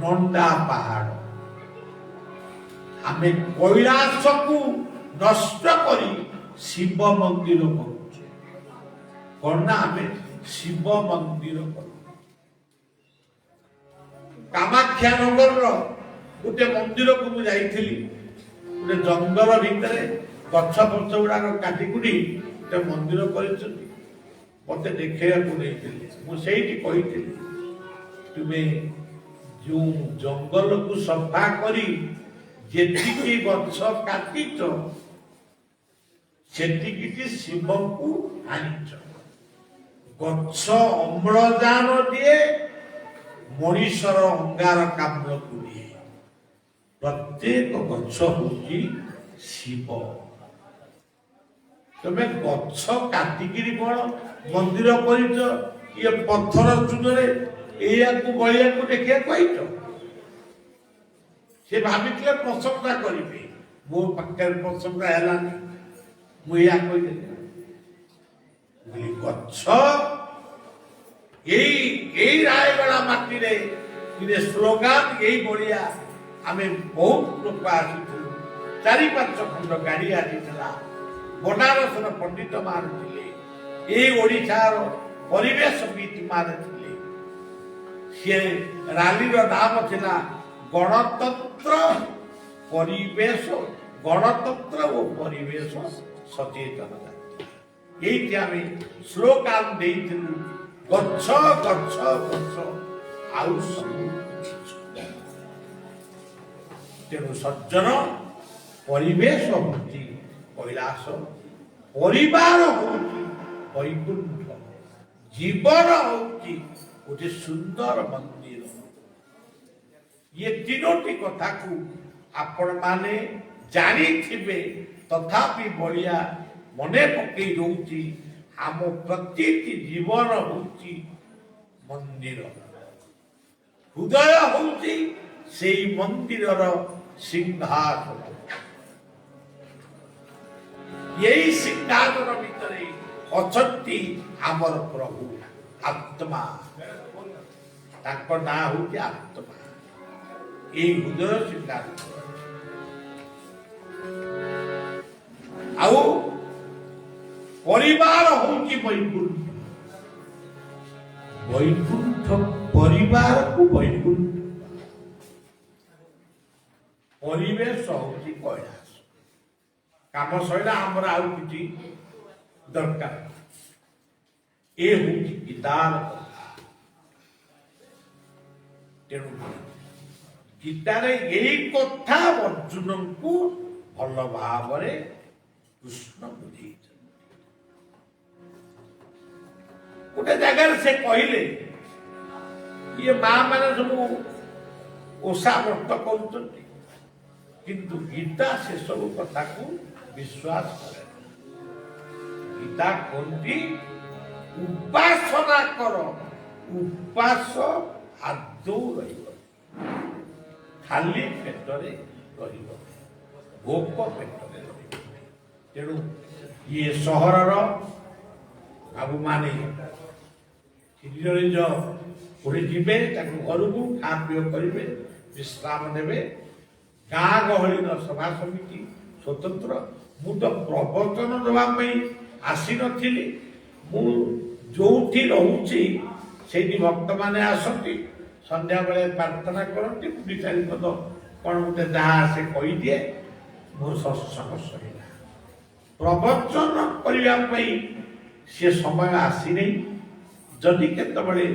ନଣ୍ଡା ପାହାଡ଼, ଆମେ କୈଳାସକୁ ନଷ୍ଟ କରି ଶିବ ମନ୍ଦିର କରୁଛୁ। କଣ ନା ଆମେ ଶିବ ମନ୍ଦିର କରୁ। କାମାକ୍ଷାନଗରର ଗୋଟେ ମନ୍ଦିରକୁ ମୁଁ ଯାଇଥିଲି, ଗୋଟେ ଜଙ୍ଗଲ ଭିତରେ ଗଛ ପଛ ଗୁଡାକ କାଟିକୁଟି ଗୋଟେ ମନ୍ଦିର କରିଛନ୍ତି, ମତେ ଦେଖେଇବାକୁ ନେଇଥିଲେ। ମୁଁ ସେଇଠି କହିଥିଲି, ତୁମେ ଯେଉଁ ଜଙ୍ଗଲକୁ ସଫା କରି ଯେତିକି ଗଛ କାଟିଛ ସେତିକି ଶିବଙ୍କୁ ଆଣିଛ। ଗଛ ଅମ୍ଳଜାନ ଦିଏ, ମଣିଷର ଅଙ୍ଗାରକାମ୍ଳକୁ ଦିଏ। ପ୍ରତ୍ୟେକ ଗଛ ହଉଛି ଶିବ। ତମେ ଗଛ କାଟିକିରି କଣ ମନ୍ଦିର କରିଛ? ଇଏ ପଥର ଚୂନରେ ଏଇଆକୁ ବଳିଆକୁ ଦେଖିବା କହିଛ। ସେ ଭାବିଥିଲେ ପ୍ରଶଂସା କରିବେ, ମୋ ପାଖରେ ପ୍ରଶଂସା ହେଲାନି, ମୁଁ ଏଇଆ କହିଦେଲି। ଗଛ ଏଇ ରାୟଗଡ଼ା ମାଟିରେ ସ୍ଲୋଗାନ ଏଇ ଭଳିଆ ଆମେ ବହୁତ ଲୋକ ଆସିଥିଲୁ। 4-5 ଖଣ୍ଡ ଗାଡି ଆସିଥିଲା। ବନାରସର ପଣ୍ଡିତ ମାନେ ଥିଲେ, ଏଇ ଓଡ଼ିଶାର ପରିବେଶବିତ ମାନେ ଥିଲେ। ସେ ରାଲିର ନାମ ଥିଲା ଗଣତନ୍ତ୍ର ପରିବେଶ, ଗଣତନ୍ତ୍ର ଓ ପରିବେଶ ସଚେତନ ଯାତ୍ରା। ଏଇଠି ଆମେ ସ୍ଲୋଗାନ ଦେଇଥିଲୁ, ଗଛ ଗଛ ଗଛ ଆଉ ସବୁ। ତେଣୁ ସଜ୍ଜନ, ପରିବେଶ ହଉଛି କୈଳାସ, ପରିବାର ହଉଛି ବୈକୁଣ୍ଠ, ଜୀବନ ହଉଛି ଗୋଟେ ସୁନ୍ଦର ମନ୍ଦିର। ଇଏ ତିନୋଟି କଥାକୁ ଆପଣ ମାନେ ଜାଣିଥିବେ, ତଥାପି ବଳିଆ ମନେ ପକେଇ ଦଉଛି। ଆମ ପ୍ରତିଟି ଜୀବନ ହଉଛି ମନ୍ଦିର, ହୃଦୟ ହଉଛି ସେଇ ମନ୍ଦିରର ସିଂହାସନ। ଏଇ ସିଂହାସନ ଭିତରେ ଅଛନ୍ତି ଆମର ପ୍ରଭୁ ଆତ୍ମା, ତାଙ୍କ ନାଁ ହଉଛି ଆତ୍ମା। ଏଇ ହୃଦୟ ସିଂହାସନ। ଆଉ ପରିବାର ହଉଛି ବୈକୁଣ୍ଠ। ବୈକୁଣ୍ଠ ପରିବାରକୁ ବୈକୁଣ୍ଠ, ପରିବେଶ ହଉଛି କୈଳାସ। କାମ ସରିଲା, ଆମର ଆଉ କିଛି ଦରକାର। ଏ ହଉଛି ଗୀତାର କଥା। ତେଣୁ ଗୀତାରେ ଏଇ କଥା ଅର୍ଜୁନଙ୍କୁ ଭଲ ଭାବରେ କୃଷ୍ଣ ବୁଝେଇଛନ୍ତି। ଗୋଟେ ଜାଗାରେ ସେ କହିଲେ, ଇଏ ମା ମାନେ ସବୁ ଓଷା ବ୍ରତ କରୁଛନ୍ତି, କିନ୍ତୁ ଗୀତା ସେସବୁ କଥାକୁ ବିଶ୍ୱାସ କରେ। ଗୀତା କୁହନ୍ତି, ଉପାସନା କର, ଉପାସ ଆଦୌ ରହିବ, ଖାଲି ପେଟରେ ରହିବ, ଭୋକ ପେଟରେ ରହିବ। ତେଣୁ ଇଏ ସହରର ବାବୁମାନେ ନିଜ ନିଜ କୋଉଠି ଯିବେ, ତାକୁ ଘରକୁ ଖାଆ ପିଅ କରିବେ, ବିଶ୍ରାମ ନେବେ। ଗାଁ ଗହଳିର ସଭା ସମିତି ସ୍ୱତନ୍ତ୍ର। ମୁଁ ତ ପ୍ରବଚନ ଦେବା ପାଇଁ ଆସିନଥିଲି। ମୁଁ ଯୋଉଠି ରହୁଛି ସେଇଠି ଭକ୍ତମାନେ ଆସନ୍ତି, ସନ୍ଧ୍ୟାବେଳେ ପ୍ରାର୍ଥନା କରନ୍ତି, ଦୁଇ ଚାରି ପଦ କ'ଣ ଗୋଟେ ଯାହା ସେ କହିଦିଏ, ମୋର ସତ୍ସଙ୍ଗ ସରିଲା। ପ୍ରବଚନ କରିବା ପାଇଁ ସେ ସମୟ ଆସିନେଇ। ଯଦି କେତେବେଳେ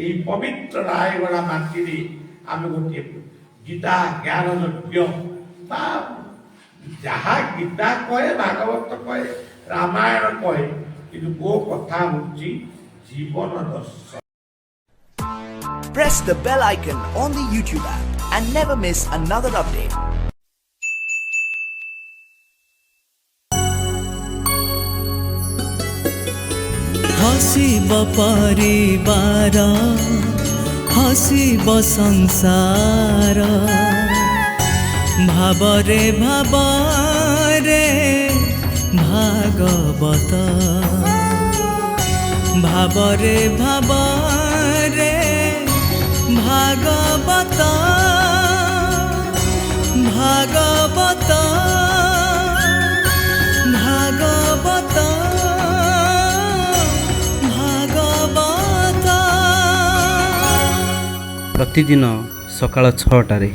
ଏହି ପବିତ୍ର ରାୟଗଡ଼ା ମାଟିରେ ଆମେ ଗୋଟିଏ ଗୀତା ଜ୍ଞାନ ଯଜ୍ଞ ବା ଯାହା ଗୀତା କହେ, ଭାଗବତ କହେ, ରାମାୟଣ କହେ, କିନ୍ତୁ ମୋ କଥା ହେଉଛି ଜୀବନ ଦର୍ଶନ। Press the bell icon on the YouTube app and never miss another update. Hasib परिवार हसिब संसार भावरे भावरे भागवत भावरे भावरे भागवत भागवत भागवत प्रतिदिन सकाळ 6टारे